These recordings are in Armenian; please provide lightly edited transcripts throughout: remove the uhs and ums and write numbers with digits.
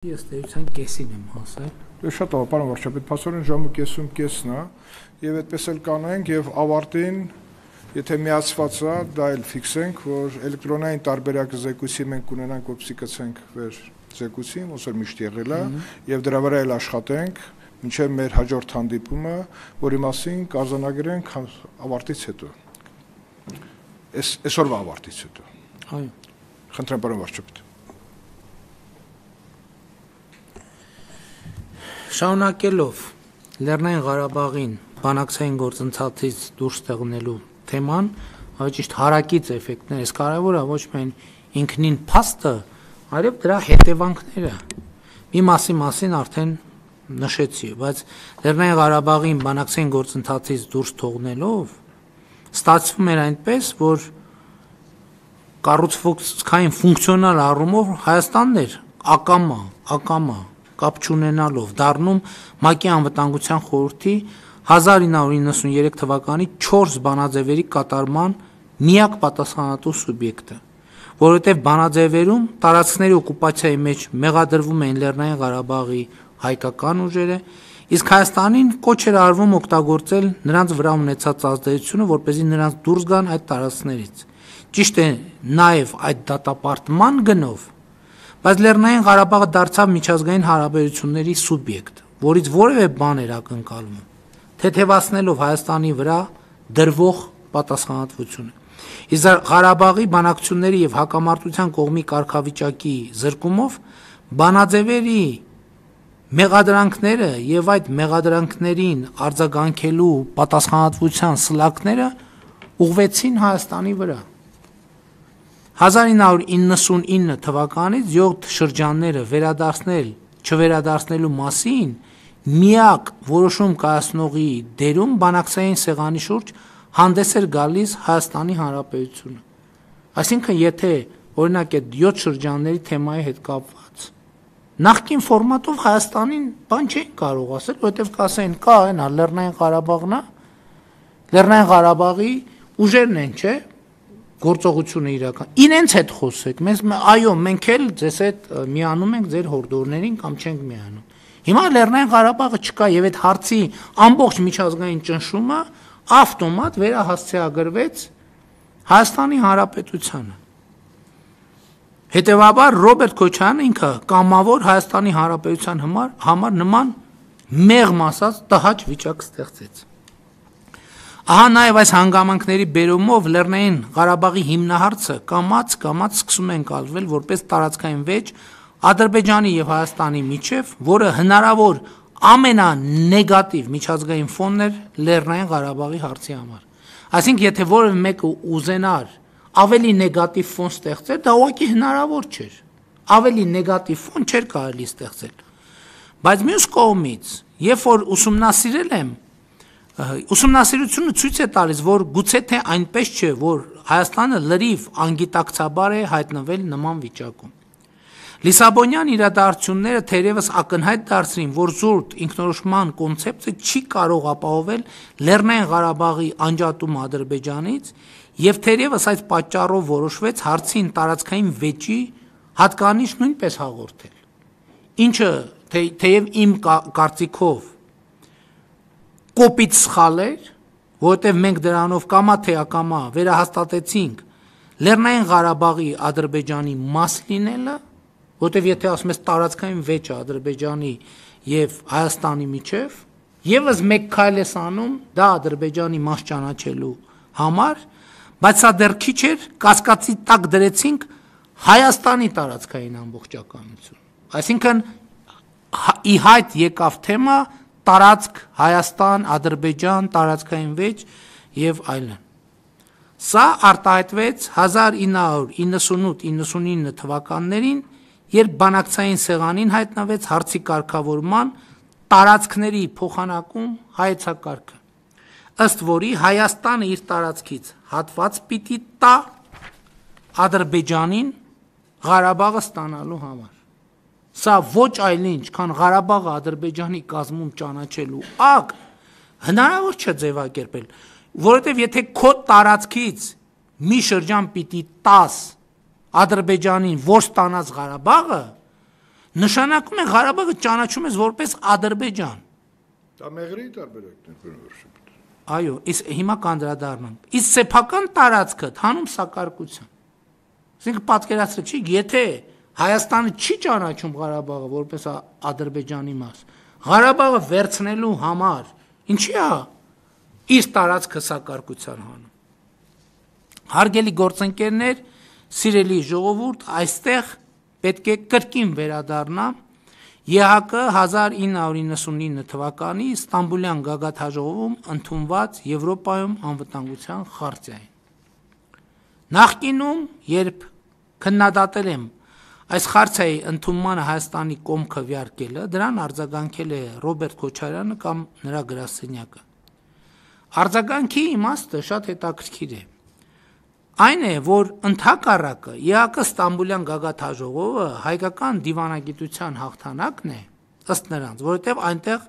Ես դերության կեսին եմ հասել։ Դե շատ լավ, պարոն վարչապետ, փաստորեն ժամը կեսում կեսն է, եւ այդպես էլ կանենք եւ ավարտին, եթե միացված է, դա էլ ֆիքսենք, որ էլեկտրոնային տարբերակ զեկույցի մենք ունենանք, որպեսզի կցենք վեր զեկույցին, ոնց որ միշտ եղել է, եւ դրա վրա էլ աշխատենք, մինչեւ մեր հաջորդ հանդիպումը, որի մասին կարձանագրենք ավարտից հետո։ Այսօրվա ավարտից հետո։ Այո։ Խնդրեմ, պարոն վարչապետ։ Շարունակելով Լեռնային Ղարաբաղին բանակցային գործընթացից դուրս տեղնելու թեման, ավելի ճիշտ հարակից էֆեկտներ, այս կարևորը ոչ միայն ինքնին փաստը, այլև դրա հետևանքները։ Մի մասին արդեն նշեցի, բայց Լեռնային Ղարաբաղին բանակցային գործընթացից դուրս թողնելով ստացվում էր այնպես, որ կառուցվածքային ֆունկցիոնալ առումով Հայաստանն էր ակամա կապ չունենալով դառնում ՄԱԿ-ի անվտանգության խորհրդի 1993 թվականի 4 բանաձևերի կատարման միակ պատասխանատու սուբյեկտը, որովհետև բանաձևերում տարածքների օկուպացիայի մեջ մեղադրվում էին Լեռնային Ղարաբաղի հայկական ուժերը, իսկ Հայաստանին կոչ էր արվում օգտագործել նրանց վրա ունեցած ազդեցությունը, որպեսզի նրանց դուրս գան այդ տարածքներից։ Ճիշտ է նաև այդ դատապարտման գնով, բայց Լեռնային Ղարաբաղը դարձավ միջազգային հարաբերությունների սուբյեկտ, որից որևէ բան էր ակնկալվում, թեթևացնելով Հայաստանի վրա դրվող պատասխանատվությունը։ Իսկ Ղարաբաղի բանակցությունների եւ հակամարտության կողմի կարգավիճակի զրկումով բանաձևերի մեղադրանքները եւ այդ մեղադրանքներին արձագանքելու պատասխանատվության սլաքները ուղղվեցին Հայաստանի վրա։ 1999 թվականից 7 շրջանները չվերադարձնելու մասին միակ որոշում կայացնողի դերում բանակցային սեղանի շուրջ հանդես էր գալիս Հայաստանի Հանրապետությունը։ Այսինքն, եթե օրինակ այդ 7 շրջանների թեմայի հետ կապված նախկին ֆորմատով Հայաստանին բան չէին կարող ասել, որովհետև կասեին, կա այնա Լեռնային Ղարաբաղն է, Լեռնային Ղարաբաղի ուժերն են, չէ՞, գործողությունը իրական։ Իրենց հետ խոսեք, այո, մենք էլ ձեզ հետ միանում ենք ձեր հորդորներին կամ չենք միանում։ Հիմա Լեռնային Ղարաբաղը չկա եւ այդ հարցի ամբողջ միջազգային ճնշումը ավտոմատ վերահասցեագրվեց Հայաստանի Հանրապետությանը։ Հետևաբար Ռոբերտ Քոչարյանը ինքը կամավոր Հայաստանի Հանրապետության համար նման մեղմ ասած տհաճ վիճակ ստեղծեց։ Ահա նաև այս հանգամանքների բերումով Լեռնային Ղարաբաղի հիմնահարցը կամաց սկսում են կալվել որպես տարածքային վեճ Ադրբեջանի եւ Հայաստանի միջև, որը հնարավոր ամենանեգատիվ միջազգային ֆոնն էր Լեռնային Ղարաբաղի հարցի համար։ Այսինքն, եթե որևէ մեկը ուզենար ավելի նեգատիվ ֆոն ստեղծել, դա ուղղակի հնարավոր չէր։ Ավելի նեգատիվ ֆոն չէր կարելի ստեղծել։ Բայց մյուս կողմից, երբ որ ուսումնասիրել եմ, ուսումնասիրությունը ցույց է տալիս, որ գուցե թե այնպես չէ, որ Հայաստանը լրիվ անգիտակցաբար է հայտնվել նման վիճակում։ Լիսաբոնյան իրադարձությունները թերևս ակնհայտ դարձրին, որ զուտ ինքնորոշման կոնցեպտը չի կարող ապահովել Լեռնային Ղարաբաղի անջատումը Ադրբեջանից, եւ թերևս այս պատճառով որոշվեց հարցին տարածքային վեճի հատկանիշ նույնպես հաղորդել։ Ինչը թեև իմ կարծիքով կոպիտ սխալ էր, որովհետև մենք դրանով կամա թե ակամա վերահաստատեցինք Լեռնային Ղարաբաղի Ադրբեջանի մաս լինելը, որովհետև եթե ասում ես տարածքային վեճը Ադրբեջանի եւ Հայաստանի միջև, եւս մեկ քայլ ես անում դա Ադրբեջանի մաս ճանաչելու համար, բայց սա դեռ քիչ էր, կասկածի տակ դրեցինք Հայաստանի տարածքային ամբողջականություն։ Այսինքն ի հայտ եկավ թեմա տարածք Հայաստան, Ադրբեջան, տարածքային վեճ եւ այլն։ Սա արտահայտվեց 1998-99 թվականներին, երբ բանակցային սեղանին հայտնվեց հարցի կարգավորման տարածքների փոխանակում հայեցակարգը, ըստ որի Հայաստանը իր տարածքից հատված պիտի տա Ադրբեջանին Ղարաբաղը ստանալու համար։ Սա ոչ այլ ինչ, քան Ղարաբաղը Ադրբեջանի կազմում ճանաչելու ակտ հնարավոր չէ ձևակերպել, որովհետև եթե քո տարածքից մի շրջան պիտի տաս Ադրբեջանին, որ ստանաց Ղարաբաղը, Նշանակում է Ղարաբաղը ճանաչում ես որպես Ադրբեջան։ Դա Մեղրիի տարբերակն է բնորոշում։ Այո, իսկ հիմա կանդրադառնանք։ Իսկ սեփական տարածքը հանում սակարկության։ Այսինքն պատկերացրեք, չի, եթե Հայաստանը չի ճանաչում Ղարաբաղը որպես Ադրբեջանի մաս, Ղարաբաղը վերցնելու համար ինչի է իր տարածքը սակարկության հանում։ Հարգելի գործընկերներ, սիրելի ժողովուրդ, այստեղ պետք է կրկին վերադառնամ ԵՀԿ 1999 թվականի Ստամբուլյան գագաթաժողովում ընդունված Եվրոպայում անվտանգության խարտիային։ Նախկինում, երբ քննադատել եմ այս խարտիայի ընդունմանը Հայաստանի կողմքը վյարկելը, դրան արձագանքել է Ռոբերտ Քոչարյանը կամ նրա գրասենյակը։ Արձագանքի իմաստը շատ հետաքրքիր է։ Այն է, որ ընդհակառակը ԵԱԿ Ստամբուլյան գագաթաժողովը հայկական դիվանագիտության հաղթանակն է, ըստ նրանց, որովհետև այնտեղ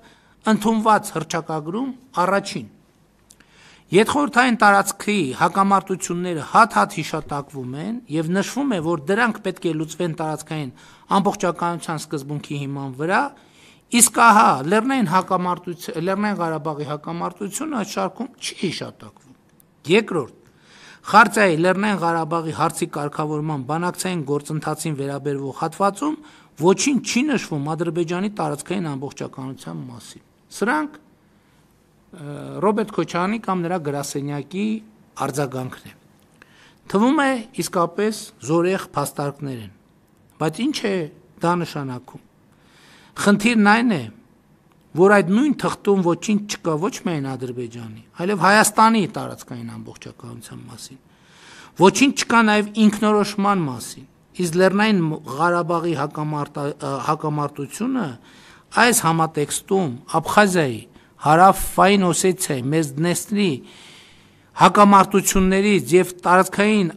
ընդունված հռչակագրում առաջին Ետխորհրդային տարածքի հակամարտությունները հատ-հատ հիշատակվում են եւ նշվում է, որ դրանք պետք է լուծվեն տարածքային ամբողջականության սկզբունքի հիման վրա, իսկ ահա Լեռնային Ղարաբաղի հակամարտությունը այդ շարքում չի հիշատակվում։ Երկրորդ, խարտիայի Լեռնային Ղարաբաղի հարցի կարգավորման բանակցային գործընթացին վերաբերվող հատվածում ոչինչ չի նշվում Ադրբեջանի տարածքային ամբողջականության մասին։ Սրանք Ռոբերտ Քոչարյանի կամ նրա գրասենյակի արձագանքն է։ Թվում է իսկապես զորեղ փաստարկներ են, բայց ինչ է դա նշանակում։ Խնդիրն այն է, որ այդ նույն թղթում ոչինչ չկա ոչ միայն Ադրբեջանի, այլև Հայաստանի տարածքային ամբողջականության մասին։ Ոչինչ չկա նաև ինքնորոշման մասին։ Իսկ Լեռնային Ղարաբաղի հակամարտությունը այս համատեքստում Աբխազիայի, Հարավային Օսեթիայի, Մեծդնեստրի հակամարտություններից եւ տարածքային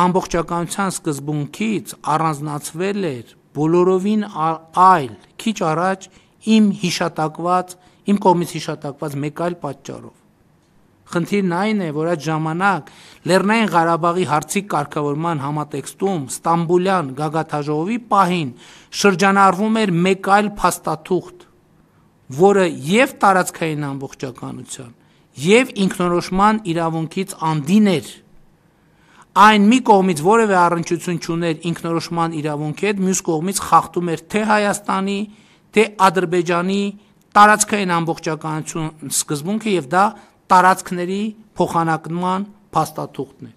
ամբողջականության սկզբունքից առանձնացվել էր բոլորովին այլ, քիչ առաջ իմ կողմից հիշատակված մեկ այլ պատճառով։ Խնդիրն այն է, որ այդ ժամանակ Լեռնային Ղարաբաղի հարցի կարգավորման համատեքստում Ստամբուլյան գագաթաժողովի պահին շրջանառվում էր մեկ այլ փաստաթուղթ, որը եւ տարածքային ամբողջականության եւ ինքնորոշման իրավունքից անդին էր։ Այն մի կողմից որևէ առնչություն չուներ ինքնորոշման իրավունքի հետ, մյուս կողմից խախտում էր թե Հայաստանի, թե Ադրբեջանի տարածքային ամբողջականություն սկզբունքը եւ դա տարածքների փոխանակման փաստաթուղթն էր։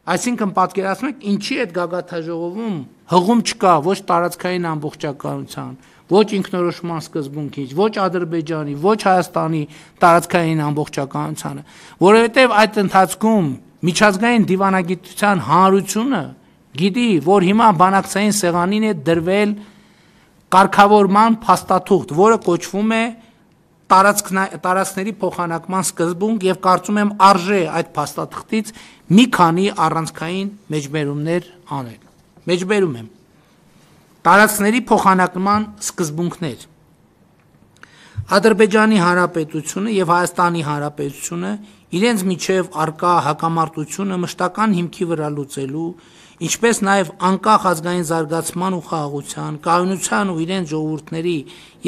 Այսինքն պատկերացնում եք ինչի այդ գագաթաժողովում հղում չկա ոչ տարածքային ամբողջականության, ոչ ինքնորոշման սկզբունքից, ոչ Ադրբեջանի, ոչ Հայաստանի տարածքային ամբողջականությանը, որովհետև այդ ընթացքում միջազգային դիվանագիտության հանրությունը գիտի, որ հիմա բանակցային սեղանին է դրվել կարգավորման փաստաթուղթ, որը կոչվում է տարածքների փոխանակման սկզբունք եւ կարծում եմ արժե այդ փաստաթղթից մի քանի առանցքային մեջբերումներ անել։ Մեջբերում եմ տարածքների փոխանակման սկզբունքներ։ Ադրբեջանի Հանրապետությունը եւ Հայաստանի Հանրապետությունը իրենց միջև արկա հակամարտությունը մշտական հիմքի վրա լուծելու, ինչպես նաև անկախ ազգային զարգացման ու խաղաղության, կայունության ու իրենց ժողովուրդների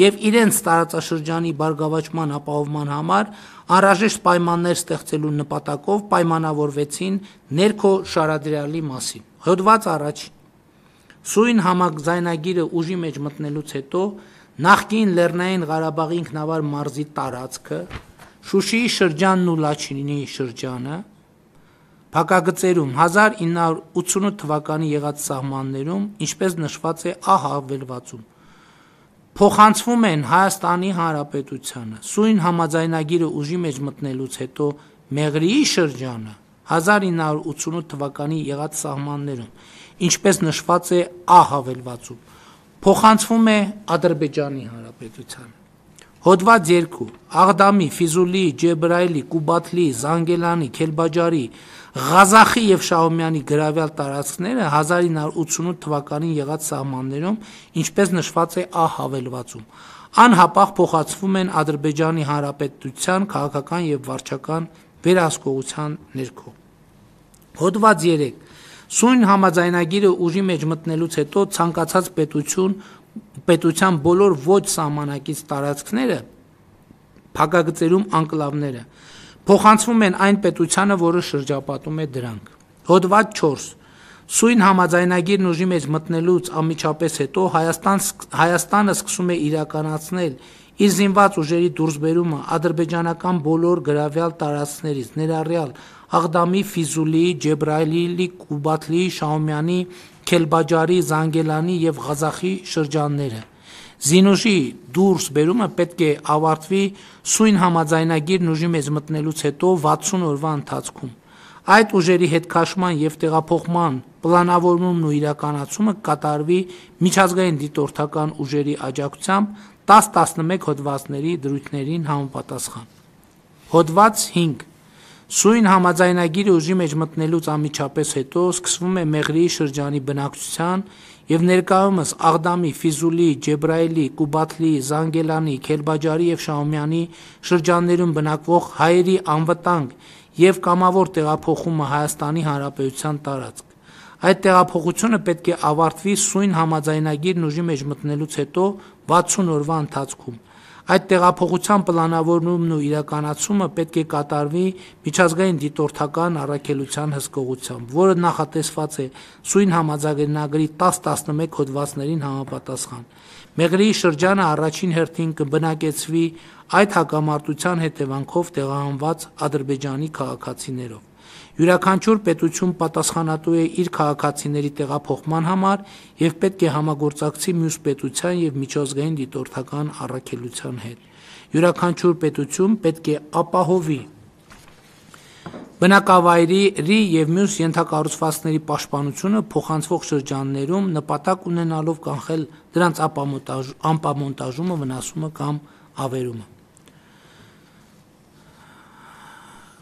եւ իրենց տարածաշրջանի բարգավաճման ապահովման համար անհրաժեշտ պայմաններ ստեղծելու նպատակով պայմանավորվեցին ներքո շարադրյալի մասին։ Հոդված առաջին։ Սույն համաձայնագիրը ուժի մեջ մտնելուց հետո նախկին Լեռնային Ղարաբաղի ինքնավար մարզի տարածքը, Շուշիի շրջանն ու Լաչինի շրջանը, Փակագծերում 1988 թվականի եղած սահմաններում, ինչպես նշված է հավելվածում, փոխանցվում են Հայաստանի Հանրապետությանը։ Սույն համաձայնագիրը ուժի մեջ մտնելուց հետո Մեղրիի շրջանը 1988 թվականի եղած սահմաններում, ինչպես նշված է հավելվածում, փոխանցվում է Ադրբեջանի Հանրապետությանը։ Հոդված 2. Աղդամի, Ֆիզուլի, Ջեբրայելի, Կուբաթլի, Զանգելանի, Քելբաջարի, Ղազախի եւ Շահումյանի գրավյալ տարածքները 1988 թվականին եղած սահմաններում, ինչպես նշված է հավելվածում, անհապաղ փոխանցվում են Ադրբեջանի Հանրապետության քաղաքական եւ վարչական վերահսկողության ներքո։ Հոդված 3. Սույն համաձայնագիրը ուժի մեջ մտնելուց հետո ցանկացած պետության բոլոր ոչ սահմանակից տարածքները, փակագծերում անկլավները, փոխանցվում են այն պետությանը, որը շրջապատում է դրանք։ Հոդված 4. Սույն համաձայնագիրն ուժի մեջ մտնելուց անմիջապես հետո Հայաստանը սկսում է իրականացնել իր զինված ուժերի դուրսբերումը ադրբեջանական բոլոր գրավյալ տարածքներից, ներառյալ Աղդամի, Ֆիզուլի, Ջեբրայիլի, Կուբատլի, Շահումյանի, Քելբաջարի, Զանգելանի եւ Ղազախի շրջանները։ Զինուժի դուրսբերումը պետք է ավարտվի սույն համաձայնագիրն ուժի մեջ մտնելուց հետո 60 օրվա ընթացքում։ Այդ ուժերի հետ քաշման եւ տեղափոխման պլանավորումն ու իրականացումը կատարվի միջազգային դիտորդական ուժերի աջակցությամբ 10-11 հոդվածների դրույթներին համապատասխան։ Հոդված 5. Սույն համաձայնագիրը ուժի մեջ մտնելուց անմիջապես հետո սկսվում է Մեղրիի շրջանի բնակչության եւ ներկայումս Աղդամի, Ֆիզուլի, Ջեբրայիլի, Կուբատլի, Զանգելանի, Քելբաջարի եւ Շահումյանի շրջաններում բնակվող հայերի անվտանգ եւ կամավոր տեղափոխումը Հայաստանի Հանրապետության տարածք։ Այդ տեղափոխությունը պետք է ավարտվի սույն համաձայնագիրն ուժի մեջ մտնելուց հետո 60 օրվա ընթացքում։ Այդ տեղափոխության պլանավորումն ու իրականացումը պետք է կատարվի միջազգային դիտորդական առաքելության հսկողությամբ, որը նախատեսված է սույն համաձայնագրի 10-11 հոդվածներին համապատասխան։ Մեղրիի շրջանը առաջին հերթին կբնակեցվի այդ հակամարտության հետևանքով տեղահանված ադրբեջանի քաղաքացիներով։ Յուրաքանչյուր պետություն պատասխանատու է իր քաղաքացիների տեղափոխման համար եւ պետք է համագործակցի մյուս պետության եւ միջազգային դիտորդական առաքելության հետ։ Յուրաքանչյուր պետություն պետք է ապահովի բնակավայրերի եւ մյուս ենթակառուցվածքների պաշտպանությունը փոխանցվող շրջաններում նպատակ ունենալով կանխել դրանց անպամոնտաժումը, վնասումը կամ ավերումը։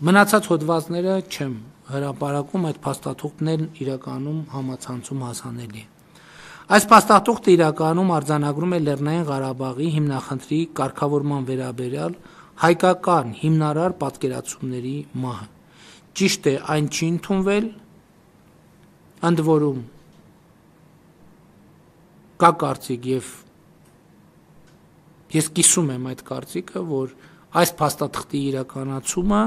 Մնացած հոդվածները չեմ հրապարակում, այդ փաստաթուղթներն իրականում համացանցում հասանելի է։ Այս փաստաթուղթը իրականում արձանագրում է Լեռնային Ղարաբաղի հիմնախնդրի կարգավորման վերաբերյալ հայկական հիմնարար պատկերացումների մահը։ Ճիշտ է, այն չի ընդունվել, ընդ որում կա կարծիք եւ ես կիսում եմ այդ կարծիքը, որ այս փաստաթղթի իրականացումը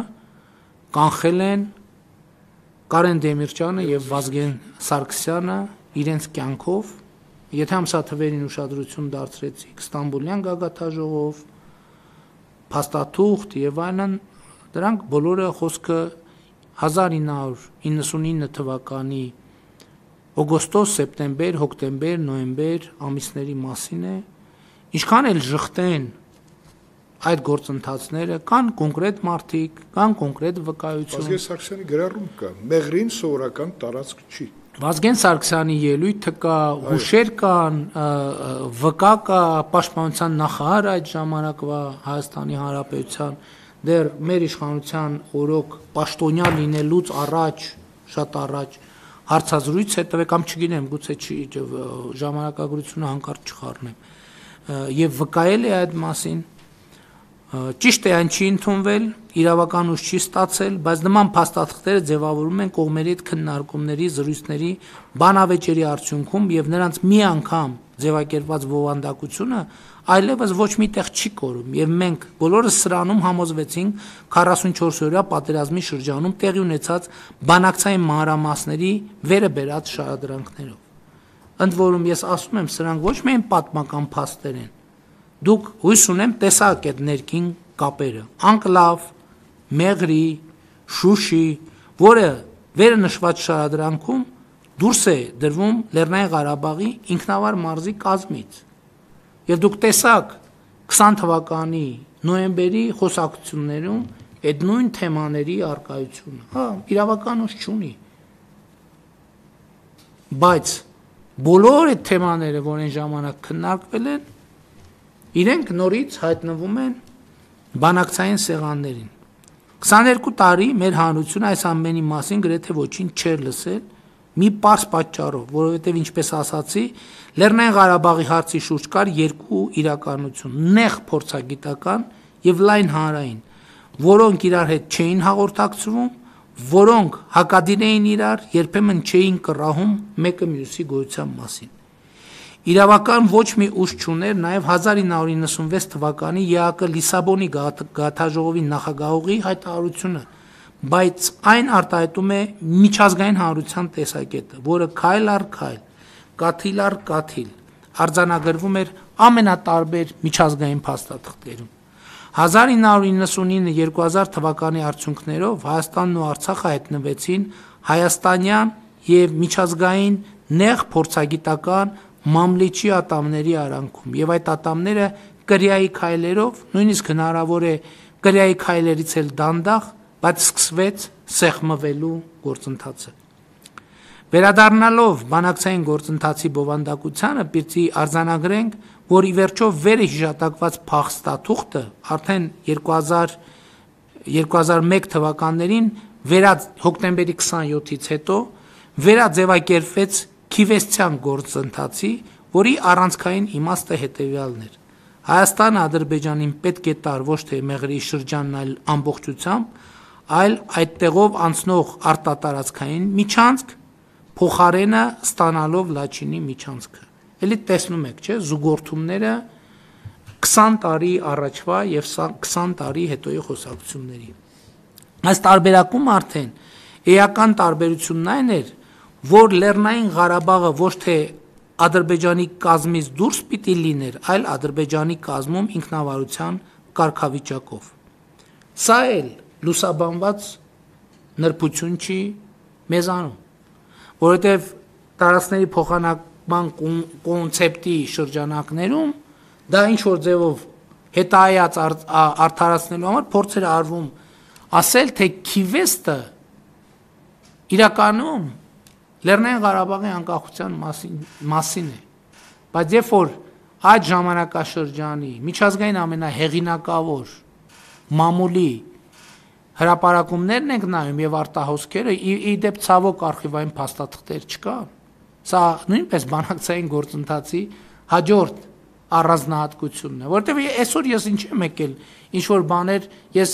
կանխել են Կարեն Դեմիրճյանը եւ Վազգեն Սարգսյանը իրենց կյանքով, եթե ամսաթվերին ուշադրություն դարձրեցիք Ստամբուլյան գագաթաժողով, փաստաթուղթ եւ այլն, դրանք բոլորը խոսքը 1999 թվականի օգոստոս, սեպտեմբեր, հոկտեմբեր, նոյեմբեր ամիսների մասին է, ինչքան էլ ժխտեն այդ գործընթացները, կան կոնկրետ մարդիկ, կան կոնկրետ վկայություն։ Վազգեն Սարգսյանի գրառում կա, Մեղրին սովորական տարածք չի։ Վազգեն Սարգսյանի ելույթը կա, հուշեր կան, վկա կա, պաշտպանության նախարար այդ ժամանակվա Հայաստանի Հանրապետության դեռ մեր իշխանության օրոք պաշտոնյա լինելուց առաջ, շատ առաջ հարցազրույց է տվել կամ չգիտեմ, գուցե չի ժամանակագրությունը հանկարծ չխառնեմ, եւ վկայել է այդ մասին։ Ճիշտ է, այն չի ընդունվել, իրավական ուժ չի ստացել, բայց նման փաստաթղթերը ձևավորում են կողմերի հետ քննարկումների, զրույցների, բանավեճերի արդյունքում եւ նրանց մի անգամ ձևակերպված բովանդակությունը այլևս ոչ միտեղ չի կորում եւ մենք բոլորս սրանում համոզվեցինք 44-օրյա պատերազմի շրջանում տեղի ունեցած բանակցային մանրամասների վերը բերած շարադրանքներով։ Ընդ որում ես ասում եմ, սրանք ոչ միայն պատմական փաստեր են, դուք հույս ունեմ տեսակ այդ ներքին կապերը, անկլավ, Մեղրի, Շուշի, որը վերը նշված շարադրանքում դուրս է դրվում Լեռնային Ղարաբաղի ինքնավար մարզի կազմից։ Եվ դուք տեսակ 20 թվականի նոյեմբերի խոսակցություններում այդ նույն թեմաների արկայությունը, իրավական ուժ չունի։ Բայց բոլոր այդ թեմաները, որ այն ժամանակ քննարկվել են, իրենք նորից հայտնվում են բանակցային սեղաններին։ 22 տարի մեր հանրությունը այս ամենի մասին գրեթե ոչինչ չէր լսել մի պարզ պատճառով, որովհետև ինչպես ասացի, Լեռնային Ղարաբաղի հարցի շուրջ կար երկու իրականություն՝ նեղ փորձագիտական եւ լայն հանրային, որոնք իրար հետ չէին հաղորդակցվում, որոնք հակադիր էին իրար, երբեմն չէին կռահում մեկը մյուսի գոյության մասին։ Իրավական ոչ մի ուժ չուներ նաև 1996 թվականի ԵԱԿ Լիսաբոնի գաթաժողովի նախագահողի հայտարարությունը, բայց այն արտահայտում է միջազգային հանրության տեսակետը, որը քայլ առ քայլ, կաթիլ առ կաթիլ արձանագրվում էր ամենատարբեր միջազգային փաստաթղթերում։ 1999-2000 թվականի արդյունքներով Հայաստանն ու Արցախը հայտնվեցին հայաստանյան եւ միջազգային նեղ փորձագիտական մամլիչի ատամների արանքում, եւ այդ ատամները կրիայի քայլերով, նույնիսկ հնարավոր է կրիայի քայլերից էլ դանդաղ, բայց սկսվեց սեղմվելու գործընթացը։ Վերադառնալով բանակցային գործընթացի բովանդակությանը, պիտի արձանագրենք, որ ի վերջո վերը հիշատակված փախստաթուղթը արդեն 2001 թվականներին հոկտեմբերի 27-ից հետո վերաձևակերպվեց Քիվեսցյան գործընթացի, որի առանցքային իմաստը հետևյալն էր. Հայաստանը Ադրբեջանին պետք է տար ոչ թե մեղրի շրջանն այլ ամբողջությամբ, այլ այդտեղով անցնող արտատարածքային միջանցք, փոխարենը ստանալով Լաչինի միջանցքը։ Էլի տեսնում եք, չէ, զուգորդումները 20 տարի առաջվա եւ 20 տարի հետոյի խոսակցությունների։ Այս տարբերակում արդեն էական տարբերությունն այն էր, որ Լեռնային Ղարաբաղը ոչ թե Ադրբեջանի կազմից դուրս պիտի լիներ, այլ Ադրբեջանի կազմում ինքնավարության կարգավիճակով։ Սա էլ լուսաբանված նրբություն չի մեզանում, որովհետև տարածքների փոխանակման կոնցեպտի շրջանակներում դա ինչ որ ձևով հետայաց արդարացնելու համար փորձեր արվում ասել, թե Քիվեստը իրականում Լեռնային Ղարաբաղի անկախության մասին է, բայց երբ որ այդ ժամանակաշրջանի միջազգային ամենահեղինակավոր մամուլի հրապարակումներն ենք նայում եւ արտահոսքերը, ի դեպ ցավոք արխիվային փաստաթղթեր չկան, սա նույնպես բանակցային գործընթացի հաջորդ առանձնահատկությունն է, որտեղ այսօր ես ինչ եմ եկել, ինչ որ բաներ ես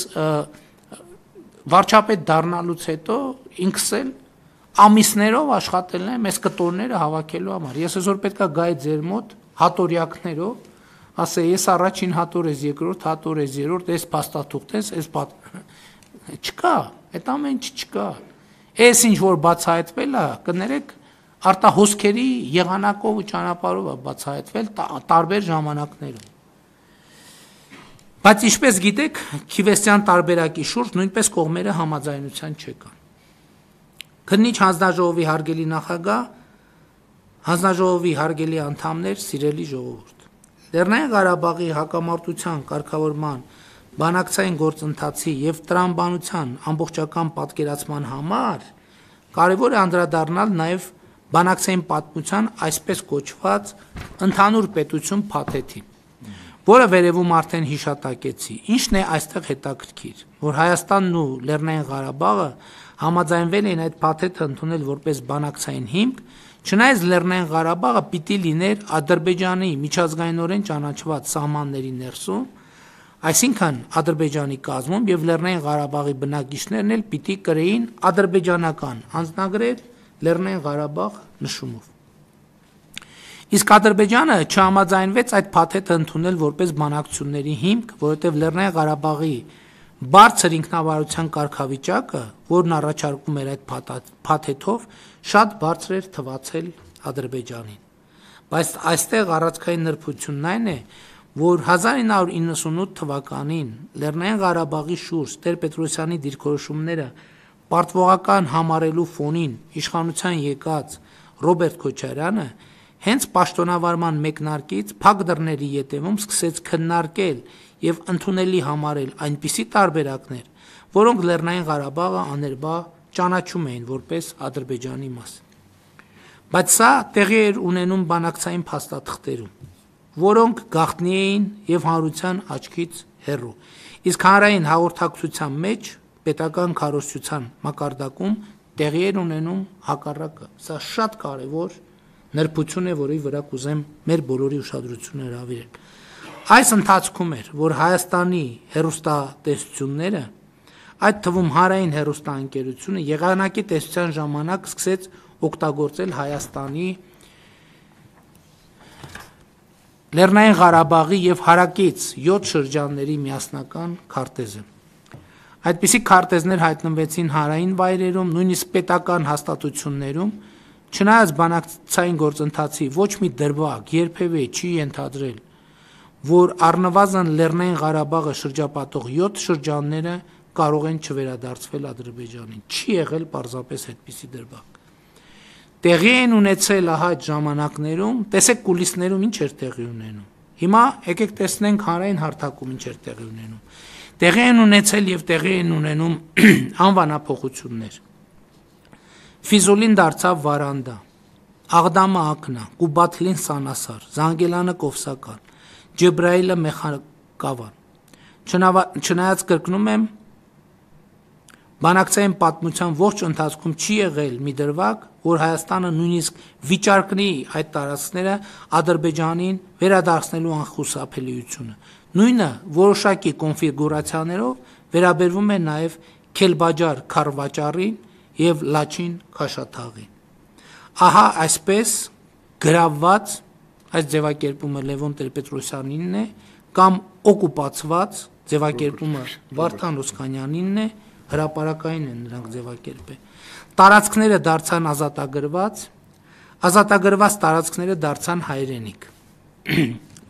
վարչապետ դառնալուց հետո ինքս էլ ամիսներով աշխատելն եմ այս կտորները հավաքելու համար։ Ես այսօր պետքա գայի ձեր մոտ հատորյակներով, ասեի, ես առաջին հատոր ես, երկրորդ հատոր ես, երրորդ ես փաստաթուղթ ես, չկա, այդ ամեն ինչ չկա։ Այս ինչ որ բացահայտվել է, կներեք, արտահոսքերի եղանակով ու ճանապարհով է բացահայտվել տարբեր ժամանակներում։ Բայց ինչպես գիտեք, Քիվեսյան տարբերակի շուրջ նույնպես կողմերը համաձայնության չեկան։ Քննիչ հանձնաժողովի հարգելի նախագահ, հանձնաժողովի հարգելի անդամներ, սիրելի ժողովուրդ։ Լեռնային Ղարաբաղի հակամարտության կարգավորման բանակցային գործընթացի եւ տրամաբանության ամբողջական պատկերացման համար կարևոր է անդրադառնալ նաեւ բանակցային պատմության այսպես կոչված ընդհանուր պետություն փաթեթին, որը վերևում արդեն հիշատակեցի։ Ինչն է այստեղ հետաքրքիր, որ Հայաստանն ու Լեռնային Ղարաբաղը համաձայնվել էին այդ փաթեթը ընդունել որպես բանակցային հիմք, չնայած Լեռնային Ղարաբաղը պիտի լիներ Ադրբեջանի միջազգայինորեն ճանաչված սահմանների ներսում, այսինքն Ադրբեջանի կազմում եւ Լեռնային Ղարաբաղի բնակիչներն էլ պիտի կրեին ադրբեջանական անձնագրեր Լեռնային Ղարաբաղ նշումով։ Իսկ Ադրբեջանը չհամաձայնվեց այդ փաթեթը ընդունել որպես բանակցությունների հիմք, որովհետև Լեռնային Ղարաբաղի բարձր ինքնավարության կարգավիճակը, որն առաջարկում էր այդ փաթեթով, շատ բարձր էր թվացել Ադրբեջանին։ Բայց այստեղ առանցքային նրբությունն այն է, որ 1998 թվականին Լեռնային Ղարաբաղի շուրջ Տեր-Պետրոսյանի դիրքորոշումները պարտվողական համարելու ֆոնին իշխանության եկած Ռոբերտ Քոչարյանը հենց պաշտոնավարման մեկնարկից փակ դռների ետևում սկսեց քննարկել եւ ընդունելի համարել այնպիսի տարբերակներ, որոնք Լեռնային Ղարաբաղը աներբա ճանաչում էին որպես Ադրբեջանի մաս։ Բայց սա տեղի էր ունենում բանակցային փաստաթղթերում, որոնք գաղտնի էին եւ հանրության աչքից հեռու։ Իսկ հանրային հաղորդակցության մեջ պետական քարոզչության մակարդակում տեղի էր ունենում հակառակը։ Սա շատ կարեւոր նրբություն է, որի վրա կուզեմ մեր բոլորի ուշադրությունը հրավիրել։ Այս ընթացքում էր, որ Հայաստանի հերոստատեսությունները այդ թվում Հանրային հեռուստաընկերությունը եղանակի տեսության ժամանակ սկսեց օգտագործել Հայաստանի Լեռնային Ղարաբաղի եւ հարակից 7 շրջանների միասնական քարտեզը։ Այդպիսի քարտեզներ հայտնվեցին հանրային վայրերում, նույնիսկ պետական հաստատություններում, չնայած բանակցային գործընթացի ոչ մի դրվագ երբևէ չի ենթադրել, որ առնվազն Լեռնային Ղարաբաղը շրջապատող 7 շրջանները կարող են չվերադարձվել Ադրբեջանին։ Չի եղել պարզապես այդպիսի դրվագ։ Տեղի են ունեցել այդ ժամանակներում, տեսեք կուլիսներում ինչ էր տեղի ունենում։ Հիմա եկեք տեսնենք հանրային հարթակում ինչ էր տեղի ունենում։ Տեղի են ունեցել եւ տեղի են ունենում անվանափոխություններ։ Ֆիզուլին դարձավ Վարանդա, Աղդամը Ակնա, Կուբաթլին Սանասար, Զանգելանը Կովսական, Ջեբրայիլը Մեխակավան։ Չնայած կրկնում եմ, բանակցային պատմության ողջ ընթացքում չի եղել մի դրվագ, որ Հայաստանը նույնիսկ վիճարկնի այդ տարածքները Ադրբեջանին վերադարձնելու անխուսափելիությունը։ Նույնը որոշակի կոնֆիգուրացիաներով վերաբերվում է նաև Քելբաջար Քարվաճարին եւ Լաչին Քաշաթաղին։ Ահա այսպես գրավված այս ձևակերպումը Լևոն Տեր-Պետրոսյանինն է կամ օկուպացված ձևակերպումը Վարդան Ոսկանյանինն է, հրապարակային են նրանք ձևակերպել։ Տարածքները դարձան ազատագրված տարածքները դարձան հայրենիք։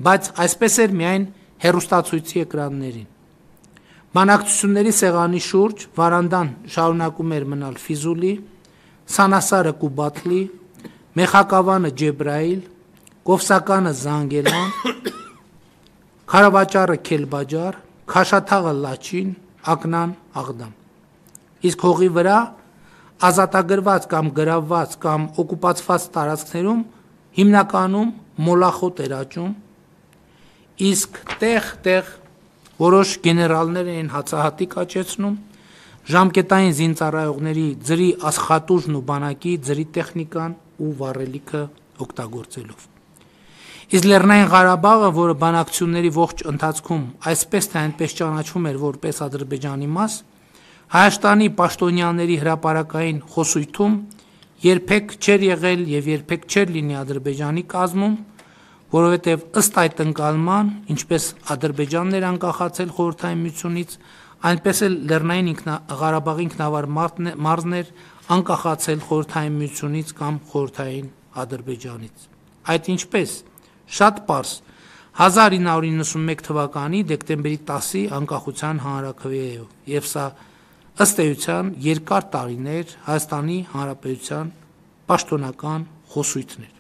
Բայց այսպես էր միայն հեռուստացույցի էկրաններին։ Բանակցությունների սեղանի շուրջ Վարանդան շարունակում էր մնալ Ֆիզուլի, Սանասարը Կուբաթլի, Մեխակավանը Ջեբրայիլ, Կովսականը Զանգելան, Քարավաճարը Քելբաջար, Քաշաթաղը Լաչին, Ակնան Աղդամ։ Իսկ հողի վրա ազատագրված կամ գրավված կամ օկուպացված տարածքներում հիմնականում մոլախոտ էր աճում, իսկ տեղ որոշ գեներալներ էին հացահատիկ աճեցնում, ժամկետային զինծառայողների ձրի աշխատուժն ու բանակի ձրի տեխնիկան ու վառելիքը օգտագործելով։ Իսկ Լեռնային Ղարաբաղը, որը բանակցությունների ողջ ընթացքում այսպես թե այնպես ճանաչվում էր որպես Ադրբեջանի մաս, Հայաստանի պաշտոնյաների հրապարակային խոսույթում երբեք չէր եղել եւ երբեք չէր լինի Ադրբեջանի կազմում, որովհետեւ ըստ այդ ընկալման, ինչպես Ադրբեջանն էր անկախացել Խորհրդային Միությունից, այնպես էլ Լեռնային Ղարաբաղի ինքնավար մարզն էր անկախացել Խորհրդային Միությունից կամ Խորհրդային Ադրբեջանից։ Այդ ինչպես շատ պարզ 1991 թվականի դեկտեմբերի 10-ի անկախության հանրաքվեով եւ սա ըստ էության երկար տարիներ Հայաստանի Հանրապետության պաշտոնական խոսույթներ։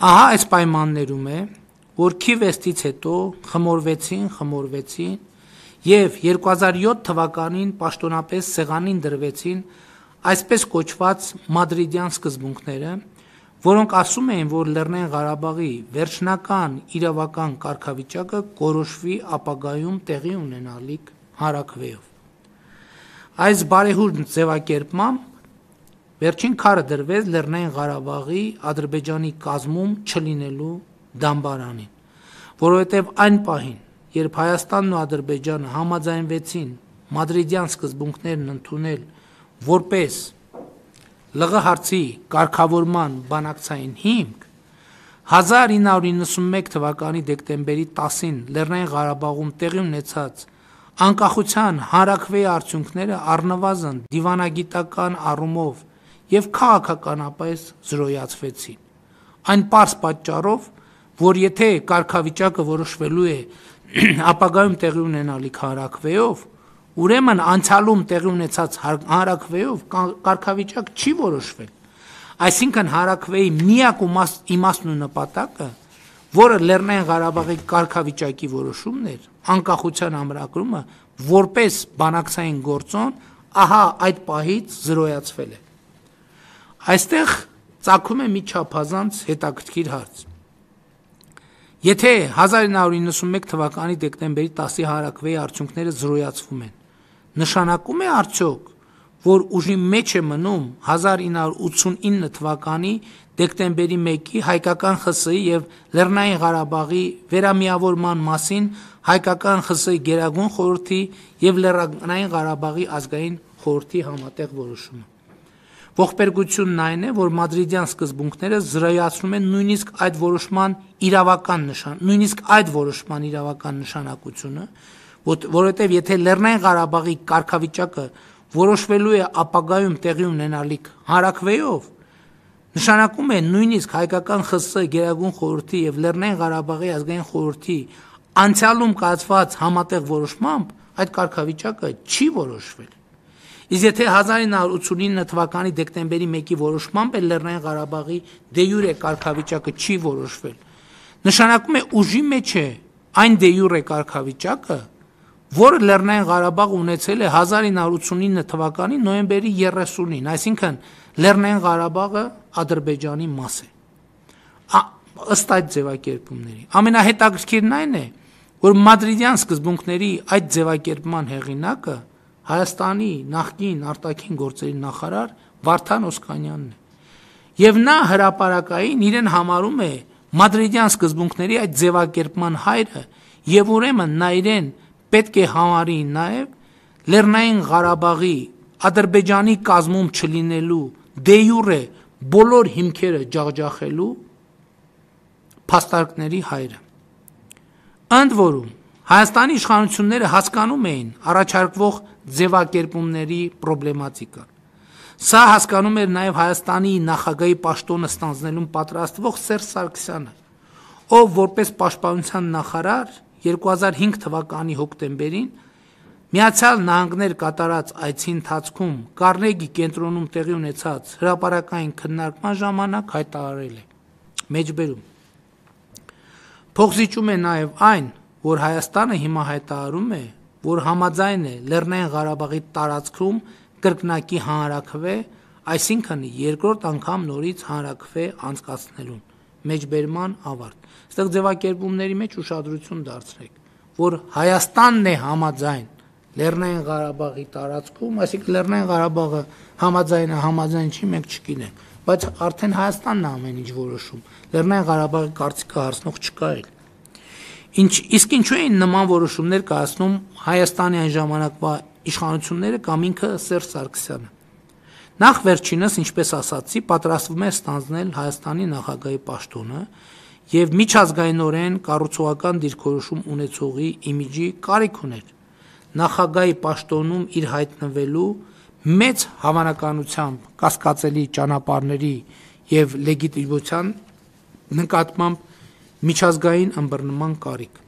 Ահա այս պայմաններում է, որ Քիվեստից հետո խմորվեցին եւ 2007 թվականին պաշտոնապես սեղանին դրվեցին այսպես կոչված մադրիդյան սկզբունքները, որոնք ասում էին, որ Լեռնային Ղարաբաղի վերջնական իրավական կարգավիճակը կորոշվի ապագայում տեղի ունենալիք հանրաքվեով։ Այս բարեհուր ձևակերպմամբ վերջին քարը դրվեց Լեռնային Ղարաբաղի Ադրբեջանի կազմում չլինելու դամբարանին, որովհետև այն պահին, երբ Հայաստանն ու Ադրբեջանը համաձայնվեցին մադրիդյան սկզբունքներն ընդունել որպես ԼՂ հարցի կարգավորման բանակցային հիմք, 1991 թվականի դեկտեմբերի 10-ին Լեռնային Ղարաբաղում տեղի ունեցած անկախության հանրաքվեի արդյունքները առնվազն դիվանագիտական առումով եւ քաղաքականապես զրոյացվեցին։ Այն պարզ պատճառով, որ եթե կարգավիճակը որոշվելու է ապագայում տեղի ունենալիք հանրաքվեով, ուրեմն անցյալում տեղի ունեցած հանրաքվեով կարգավիճակ չի որոշվել։ Այսինքն հանրաքվեի միակ իմաստն ու նպատակը, որը Լեռնային Ղարաբաղի կարգավիճակի որոշումն էր, անկախության ամրագրումը որպես բանակցային գործոն, ահա այդ պահից զրոյացվել է։ Այստեղ ծագում է մի չափազանց հետաքրքիր հարց։ Եթե 1991 թվականի դեկտեմբերի 10-ի հանրաքվեի արդյունքները զրոյացվում են, նշանակում է արդյոք, որ ուժի մեջ է մնում 1989 թվականի դեկտեմբերի 1-ի հայկական ԽՍՀ-ի եւ Լեռնային Ղարաբաղի վերամիավորման մասին հայկական ԽՍՀ-ի Գերագույն խորհրդի եւ Լեռնային Ղարաբաղի ազգային խորհրդի համատեղ որոշումը։ Ողբերգությունն այն է, որ մադրիդյան սկզբունքները զրոյացնում են նույնիսկ այդ որոշման իրավական նշանակությունը, որովհետև եթե Լեռնային Ղարաբաղի կարգավիճակը որոշվելու է ապագայում տեղի ունենալիք հանրաքվեով, նշանակում է նույնիսկ հայկական ԽՍՀ Գերագույն խորհրդի եւ Լեռնային Ղարաբաղի ազգային խորհրդի անցյալում կայացված համատեղ որոշմամբ այդ կարգավիճակը չի որոշվել։ Իսկ եթե 1989 թվականի դեկտեմբերի 1-ի որոշմամբ է Լեռնային Ղարաբաղի դե յուրե կարգավիճակը չի որոշվել, նշանակում է ուժի մեջ է այն դե յուրե կարգավիճակը, որը Լեռնային Ղարաբաղը ունեցել է 1989 թվականի նոյեմբերի 30-ին, այսինքն Լեռնային Ղարաբաղը Ադրբեջանի մաս է։ Ըստ այդ ձևակերպումների ամենահետաքրքիրն այն է, որ մադրիդյան սկզբունքների այդ ձևակերպման հեղինակը Հայաստանի նախկին արտաքին գործերի նախարար Վարդան Օսկանյանն է։ Եվ նա հրապարակային իրեն համարում է մադրիդյան սկզբունքների այդ ձևակերպման հայրը, եւ ուրեմն նա իրեն պետք է համարի նաև Լեռնային Ղարաբաղի Ադրբեջանի կազմում չլինելու դե յուրե բոլոր հիմքերը ջախջախելու փաստարկների հայրը։ Ընդ որում Հայաստանի իշխանությունները հասկանում էին առաջարկվող ձևակերպումների պրոբլեմատիկան։ Սա հասկանում էր նաև Հայաստանի նախագահի պաշտոնը ստանձնելուն պատրաստվող Սերժ Սարգսյանը, ով որպես պաշտպանության նախարար 2005 թվականի հոկտեմբերին Միացյալ Նահանգներ կատարած այցի ընթացքում Կարնեգի կենտրոնում տեղի ունեցած հրապարակային քննարկման ժամանակ հայտարարել է. Մեջբերում. Փոխզիջում է նաև այն, որ Հայաստանը հիմա հայտարարում է, որ համաձայն է Լեռնային Ղարաբաղի տարածքում կրկնակի հանրաքվե, այսինքն երկրորդ անգամ նորից հանրաքվե անցկացնելուն։ Մեջբերման ավարտ։ Այստեղ ձևակերպումների մեջ ուշադրություն դարձրեք, որ Հայաստանն է համաձայն Լեռնային Ղարաբաղի տարածքում, այսինքն Լեռնային Ղարաբաղը համաձայն չի, մենք չգիտենք, բայց արդեն Հայաստանն է ամեն ինչ որոշում։ Լեռնային Ղարաբաղի կարծիքը հարցնող չկա էլ։ Իսկ ինչու էին նման որոշումներ կայացնում Հայաստանի այն ժամանակվա իշխանությունները կամ ինքը Սերժ Սարգսյանը։ Նախ վերջինս, ինչպես ասացի, պատրաստվում է ստանձնել Հայաստանի նախագահի պաշտոնը եւ միջազգայինորեն կառուցողական դիրքորոշում ունեցողի իմիջի կարիք ուներ։ Նախագահի պաշտոնում իր հայտնվելու մեծ հավանականությամբ կասկածելի ճանապարհների եւ լեգիտիմության նկատմամբ միջազգային ըմբռնման կարիք։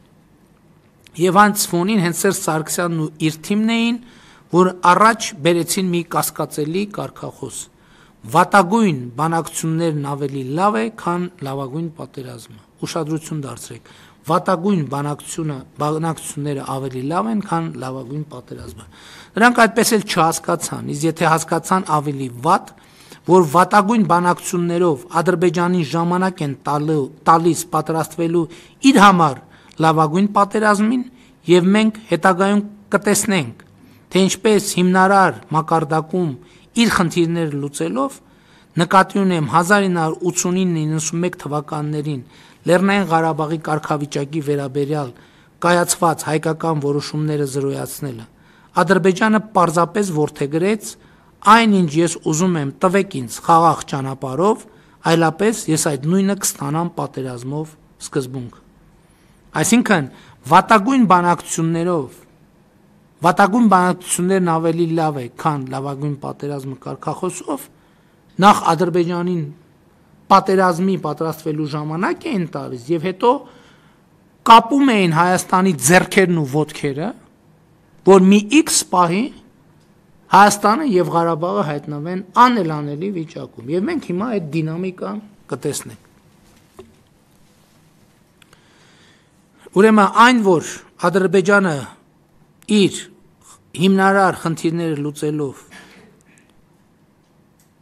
Եվ անց ֆոնին հենց Սերժ Սարգսյանն ու իր թիմն էին, որ առաջ բերեցին մի կասկածելի կարգախոս. վատագույն բանակցություններն ավելի լավ է, քան լավագույն պատերազմը։ Ուշադրություն դարձրեք, վատագույն բանակցությունները ավելի լավ են, քան լավագույն պատերազմը։ Նրանք այդպես էլ չհասկացան, իսկ եթե հասկացան ավելի վատ, որ վատագույն բանակցություններով Ադրբեջանին ժամանակ են տալիս պատրաստվելու իր համար լավագույն պատերազմին, եւ մենք հետագայում կտեսնենք, թե ինչպես հիմնարար մակարդակում իր խնդիրները լուծելով, նկատի ունեմ 1989-91 թվականներին Լեռնային Ղարաբաղի կարգավիճակի վերաբերյալ կայացված հայկական որոշումները զրոյացնելը, Ադրբեջանը պարզապես որդեգրեց այն, ինչ ես ուզում եմ, տվեք ինձ խաղաղ ճանապարհով, այլապես ես այդ նույնը կստանամ պատերազմով սկզբունք։ Այսինքն վատագույն բանակցություններն ավելի լավ է, քան լավագույն պատերազմը կարգախոսով, նախ Ադրբեջանին պատերազմի պատրաստվելու ժամանակ էին տալիս եւ հետո կապում էին Հայաստանի ձեռքերն ու ոտքերը, որ մի X պահի Հայաստանը եւ Ղարաբաղը հայտնվեն անելանելի վիճակում եւ մենք հիմա այդ դինամիկան կտեսնենք։ Ուրեմն այն, որ Ադրբեջանը իր հիմնարար խնդիրները լուծելով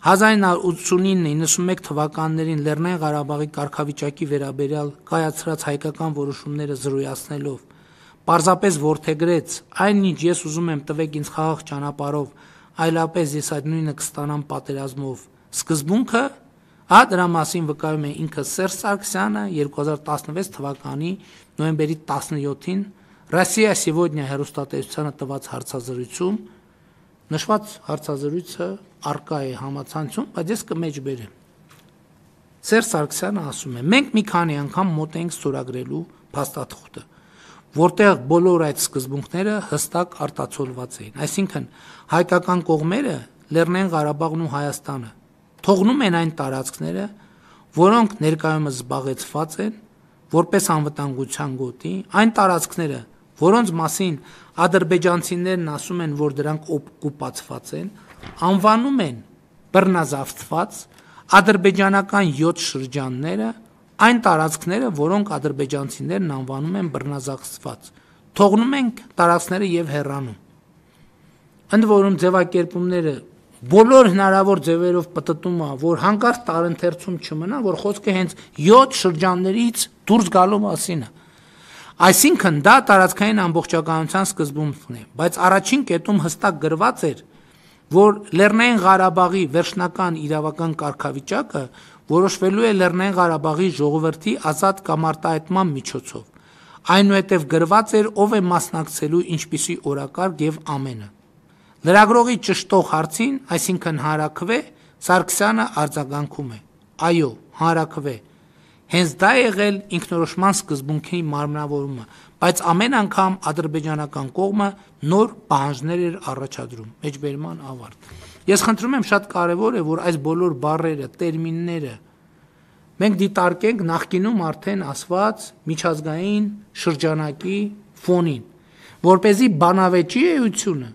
1989-91 թվականներին Լեռնային Ղարաբաղի կարգավիճակի վերաբերյալ կայացրած հայկական որոշումները զրոյացնելով պարզապես որդեգրեց այն, ինչ ես ուզում եմ, տվեք ինձ խաղաղ ճանապարհով, այլապես ես այդ նույնը կստանամ պատերազմով սկզբունքը, դրա մասին վկայում է ինքը Սերժ Սարգսյանը 2016 թվականի նոյեմբերի 17-ին «Ռոսիա Սեգոդնիա» հեռուստատեսությանը տված հարցազրույցում, նշված հարցազրույցը առկա է համացանցում, բայց ես կմեջբերեմ։ Սերժ Սարգսյանը ասում է. մենք մի քանի անգամ մոտ ենք ստորագրելու փաստաթուղթը, որտեղ բոլոր այդ սկզբունքները հստակ արտացոլված էին, այսինքն հայկական կողմերը Լեռնային Ղարաբաղն ու Հայաստանը թողնում են այն տարածքները, որոնք ներկայումս զբաղեցված են որպես անվտանգության գոտի, այն տարածքները, որոնց մասին ադրբեջանցիներն ասում են, որ դրանք օկուպացված են, անվանում են բռնազավթված, ադրբեջանական 7 շրջանները, այն տարածքները, որոնք ադրբեջանցիներն անվանում են բռնազավթված, թողնում ենք տարածքները եւ հեռանում։ Ընդ որում ձևակերպումները բոլոր հնարավոր ձևերով պտտում է, որ հանկարծ տարընթերցում չմնա, որ խոսքը հենց 7 շրջաններից դուրս գալու մասին է։ Այսինքն դա տարածքային ամբողջականության սկզբունքն է, բայց առաջին կետում հստակ գրված էր, որ Լեռնային Ղարաբաղի վերջնական իրավական կարգավիճակը որոշվելու է Լեռնային Ղարաբաղի ժողովրդի ազատ կամ արտահայտման միջոցով։ Այնուհետև գրված էր ով է մասնակցելու ինչպիսի օրակարգ եւ ամենը։ Լրագրողի ճշտող հարցին, այսինքն հանրաքվե, Սարգսյանը արձագանքում է. այո, հանրաքվե։ Հենց դա եղել ինքնորոշման սկզբունքի մարմնավորումը, բայց ամեն անգամ ադրբեջանական կողմը նոր պահանջներ էր առաջադրում։ Մեջբերման ավարտ։ Ես խնդրում եմ, շատ կարևոր է, որ այս բոլոր բառերը, տերմինները մենք դիտարկենք նախկինում արդեն ասված միջազգային շրջանակի ֆոնին, որպեսզի բանավեճի էությունը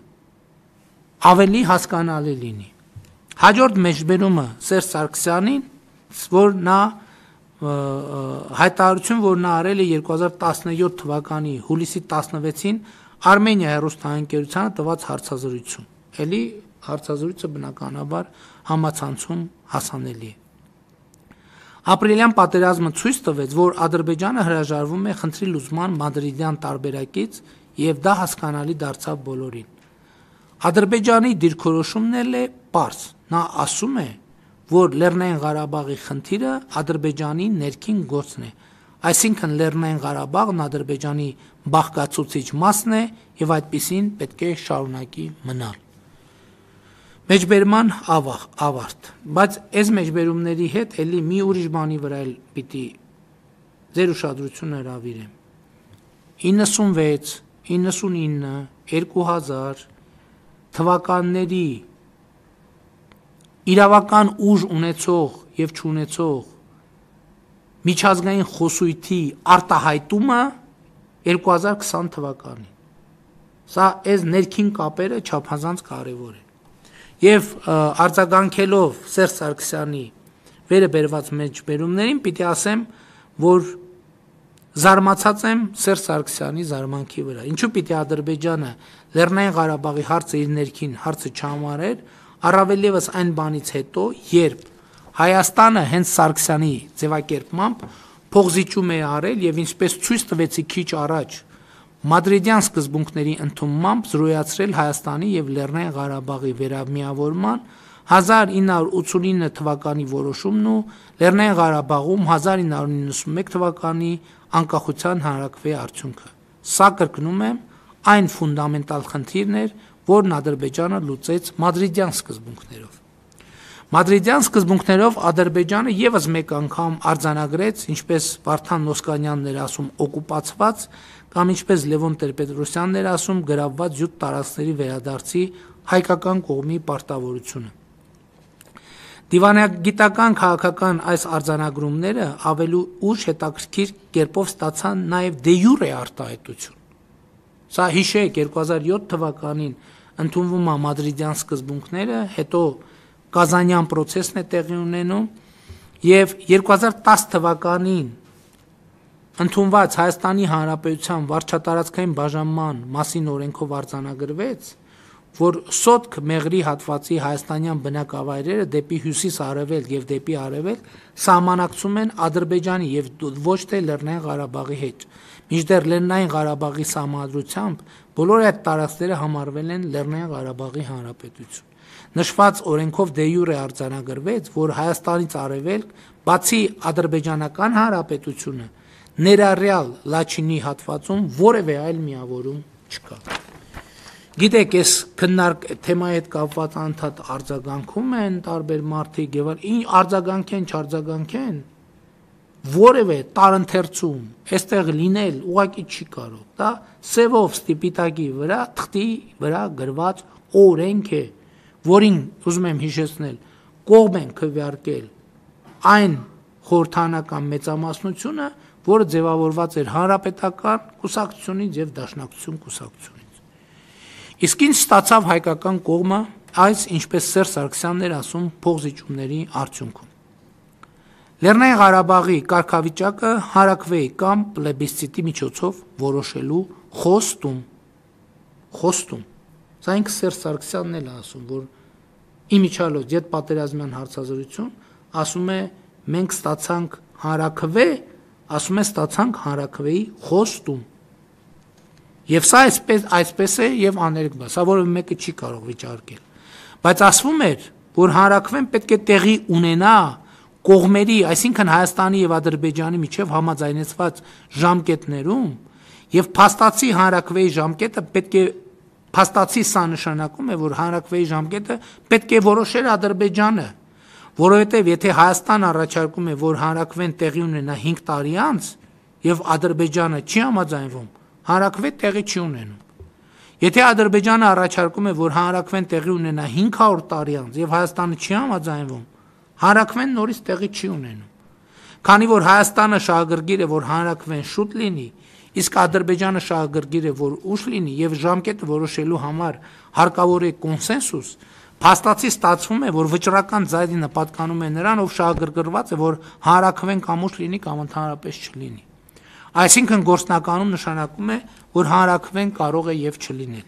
ավելի հասկանալի լինի։ Հաջորդ մեջբերումը Սերժ Սարգսյանին, որ նա հայտարարություն, որ նա արել է 2017 թվականի հուլիսի 16-ին Արմենիա հեռուստաընկերությանը տված հարցազրույցում։ Էլի հարցազրույցը բնականաբար համացանցում հասանելի է։ Ապրիլյան պատերազմը ցույց տվեց, որ Ադրբեջանը հրաժարվում է խնդրի լուծման մադրիդյան տարբերակից եւ դա հասկանալի դարձավ բոլորին։ Ադրբեջանի դիրքորոշումն էլ է պարզ։ Նա ասում է, որ Լեռնային Ղարաբաղի խնդիրը Ադրբեջանի ներքին գործն է, այսինքն Լեռնային Ղարաբաղն Ադրբեջանի բաղկացուցիչ մասն է եւ այդպիսին պետք է շարունակի մնալ։ Մեջբերման ավարտ, բայց այս մեջբերումների հետ էլի մի ուրիշ բանի վրա էլ պիտի ձեր ուշադրությունը հրավիրեմ։ 96, 99, 2000 թվականների իրավական ուժ ունեցող եւ չունեցող միջազգային խոսույթի արտահայտումը 2020 թվականին։ Սա այս ներքին կապերը չափազանց կարևոր է։ Եվ արձագանքելով Սերժ Սարգսյանի վերը բերված մեջբերումներին պիտի ասեմ, որ զարմացած եմ Սերժ Սարգսյանի զարմանքի վրա։ Ինչու պիտի Ադրբեջանը Լեռնային Ղարաբաղի հարցը իր ներքին հարցը չհամարեր, առավել ևս այն բանից հետո, երբ Հայաստանը հենց Սարգսյանի ձևակերպմամբ փողզիջում է արել եւ ինչպես ցույց տվեցի քիչ առաջ մադրիդյան սկզբունքների ընդունմամբ զրոյացրել Հայաստանի եւ Լեռնային Ղարաբաղի վերամիավորման 1989 թվականի որոշումն ու Լեռնային Ղարաբաղում 1991 թվականի անկախության հանրաքվեի արդյունքը։ Սա կրկնում եմ, այն ֆունդամենտալ խնդիրն էր, որն Ադրբեջանը լուծեց մադրիդյան սկզբունքներով։ Մադրիդյան սկզբունքներով Ադրբեջանը եւս մեկ անգամ արձանագրեց, ինչպես Վարդան Նոսկանյանն էր ասում, օկուպացված կամ ինչպես Լևոն Տեր-Պետրոսյանն էր ասում, գրավված 7 տարածքների վերադարձի հայկական կողմի պարտավորությունը։ Դիվանագիտական քաղաքական այս արձանագրումները ավելի ուշ հետաքրքիր կերպով ստացան նաև դե յուրե արտահայտություն։ Սա հիշեք 2007 թվականին ընդունվում է մադրիդյան սկզբունքները, հետո Կազանյան process-ն է տեղի ունենում եւ 2010 թվականին ընդունված Հայաստանի Հանրապետության վարչատարածքային բաժանման մասին օրենքով արձանագրվեց, որ Սոտք Մեղրի հատվածի հայաստանյան բնակավայրերը դեպի հյուսիս-արևելք եւ դեպի արևելք սահմանակցում են Ադրբեջանի եւ ոչ թե Լեռնային Ղարաբաղի հետ։ Մինչդեռ Լեռնային Ղարաբաղի սահմանադրությամբ բոլոր այդ տարածքները համարվել են Լեռնային Ղարաբաղի Հանրապետություն։ Նշված օրենքով դե յուրե արձանագրվեց, որ Հայաստանից արևելք, բացի Ադրբեջանական Հանրապետությունը, ներառյալ Լաչինի հատվածում որևէ այլ միավորում չկա։ Գիտեք, այս թեմայի հետ կապված անդադ արձագանքում են տարբեր մարդիկ եւ արձագանքեն, չարձագանքեն, որևէ տարընթերցում այստեղ լինել ուղղակի չի կարող։ Դա սևով ստիպիտակի վրա, թղթի վրա գրված օրենք է, որին ուզում եմ հիշեցնել, կողմ են քվեարկել այն խորհրդանական մեծամասնությունը, որը ձևավորված էր հանրապետական կուսակցությունից եւ դաշնակցություն կուսակցությունից։ Իսկ ինչ ստացավ հայկական կողմը այս, ինչպես Սերժ Սարգսյանն էր ասում, փողզիջումների արդյունքում։ Լեռնային Ղարաբաղի կարգավիճակը հարակվեի կամ պլեբիսցիտի միջոցով որոշելու խոստում։ Սա ինքը Սերժ Սարգսյանն էլ ասում, որ իմիջիալոց յետ պատերազմյան հարցազրույցում ասում է մենք ստացանք հարակվե, ասում է ստացանք հարակվեի խոստում։ Եվ սա այսպես է եւ աներկբա, սա որևէ մեկը չի կարող վիճարկել։ Բայց ասվում էր, որ հանրակվեն պետք է տեղի ունենա կողմերի, այսինքն Հայաստանի եւ Ադրբեջանի միջև համաձայնեցված ժամկետներում եւ փաստացի հանրակվեի ժամկետը պետք է փաստացի սա նշանակում է, որ հանրակվեի ժամկետը պետք է որոշեր Ադրբեջանը, որովհետեւ եթե Հայաստան առաջարկում է, որ հանրակվեն տեղի ունենա 5 տարի անց եւ Ադրբեջանը չի համաձայնվում, հանրակվե տեղի չի ունենում։ Եթե Ադրբեջանը առաջարկում է, որ հանրակվեն տեղի ունենա 500 տարի անց եւ Հայաստանը չի համաձայնվում, հանրակվեն նորից տեղի չի ունենում։ Քանի որ Հայաստանը շահագրգիռ է, որ հանրակվեն շուտ լինի, իսկ Ադրբեջանը շահագրգիռ է, որ ուշ լինի եւ ժամկետը որոշելու համար հարկավոր է կոնսենսուս, փաստացի ստացվում է, որ վճռական ձայնը պատկանում է նրան, ով շահագրգռված է, որ հանրակվեն կամ ուշ լինի կամ ընդհանրապես չլինի։ Այսինքն գործնականում նշանակում է, որ հանրակվեն կարող է եւ չլինել։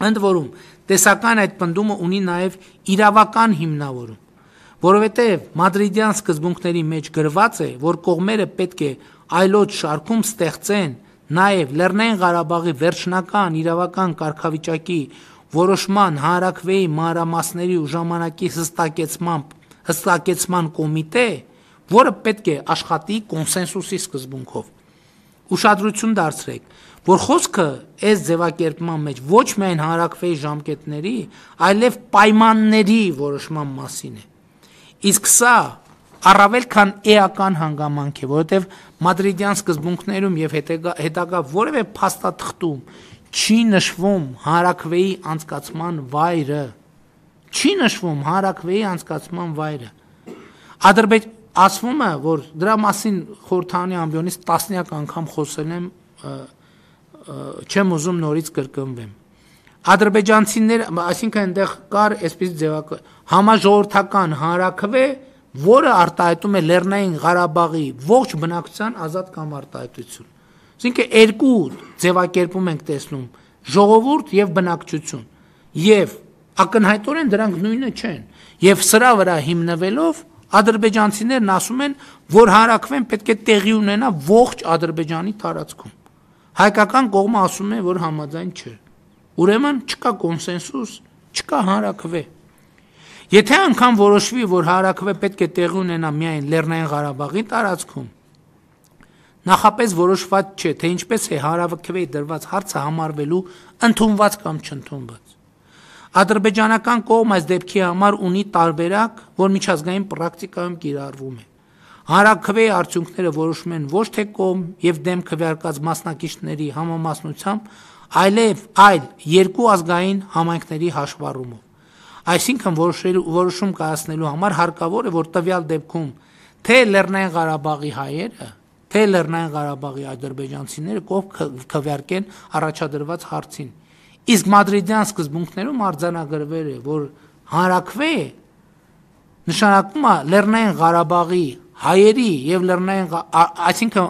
Ընդ որում, տեսական այդ պնդումը ունի նաեւ իրավական հիմնավորում, որովհետեւ մադրիդյան սկզբունքների մեջ գրված է, որ կողմերը պետք է այլոց շարքում ստեղծեն նաեւ Լեռնային Ղարաբաղի վերջնական իրավական կարգավիճակի որոշման հանրակվեի մանրամասների ու ժամանակի հստակեցման կոմիտե, որը պետք է աշխատի կոնսենսուսի սկզբունքով։ Ուշադրություն դարձրեք, որ խոսքը այս ձևակերպման մեջ ոչ միայն հանրակվեի ժամկետների, այլև պայմանների որոշման մասին է։ Իսկ սա առավել քան էական հանգամանք է, որովհետև մադրիդյան սկզբունքներում եւ հետագա որևէ փաստաթղթում չի նշվում հանրակվեի անցկացման վայրը։ Չի նշվում հանրակվեի անցկացման վայրը։ Ասվում է, որ դրա մասին խորհրդանի ամբիոնից տասնյակ անգամ խոսել եմ, չեմ ուզում նորից կրկնվեմ։ Ադրբեջանցիներ, այսինքն այնտեղ կար այսպես համաժողովրդական հանրակվե, որը արտահայտում է Լեռնային Ղարաբաղի ողջ բնակչության ազատ կամ արտահայտություն։ Այսինքն երկու ձևակերպում ենք տեսնում՝ ժողովուրդ եւ բնակչություն։ Եվ ակնհայտորեն դրանք նույնը չեն։ Եվ սրա վրա հիմնվելով ադրբեջանցիներն ասում են, որ հանրակվեն պետք է տեղի ունենա ողջ Ադրբեջանի տարածքում։ Հայկական կողմը ասում է, որ համաձայն չէ։ Ուրեմն չկա կոնսենսուս, չկա հանրակվե։ Եթե անգամ որոշվի, որ հանրակվե պետք է տեղի ունենա միայն Լեռնային Ղարաբաղի տարածքում, նախապես որոշված չէ, թե ինչպես է հանրակվեի դրված հարցը համարվելու ընդունված կամ չընդունված։ Ադրբեջանական կողմ այս դեպքի համար ունի տարբերակ, որ միջազգային պրակտիկայում կիրառվում է։ Հանրակվեի արդյունքները որոշում են ոչ թե կողմ եւ դեմ քվեարկած մասնակիցների համամասնությամբ, այլ երկու ազգային համայնքների հաշվառումով։ Այսինքն որոշում կայացնելու համար հարկավոր է, որ տվյալ դեպքում թե Լեռնային Ղարաբաղի հայերը, թե Լեռնային Ղարաբաղի ադրբեջանցիները կողմ քվեարկեն առաջադրված հարցին։ Իսկ մադրիդյան սկզբունքներում արձանագրվել է, որ հանրակվե նշանակում է Լեռնային Ղարաբաղի հայերի եւ այսինքն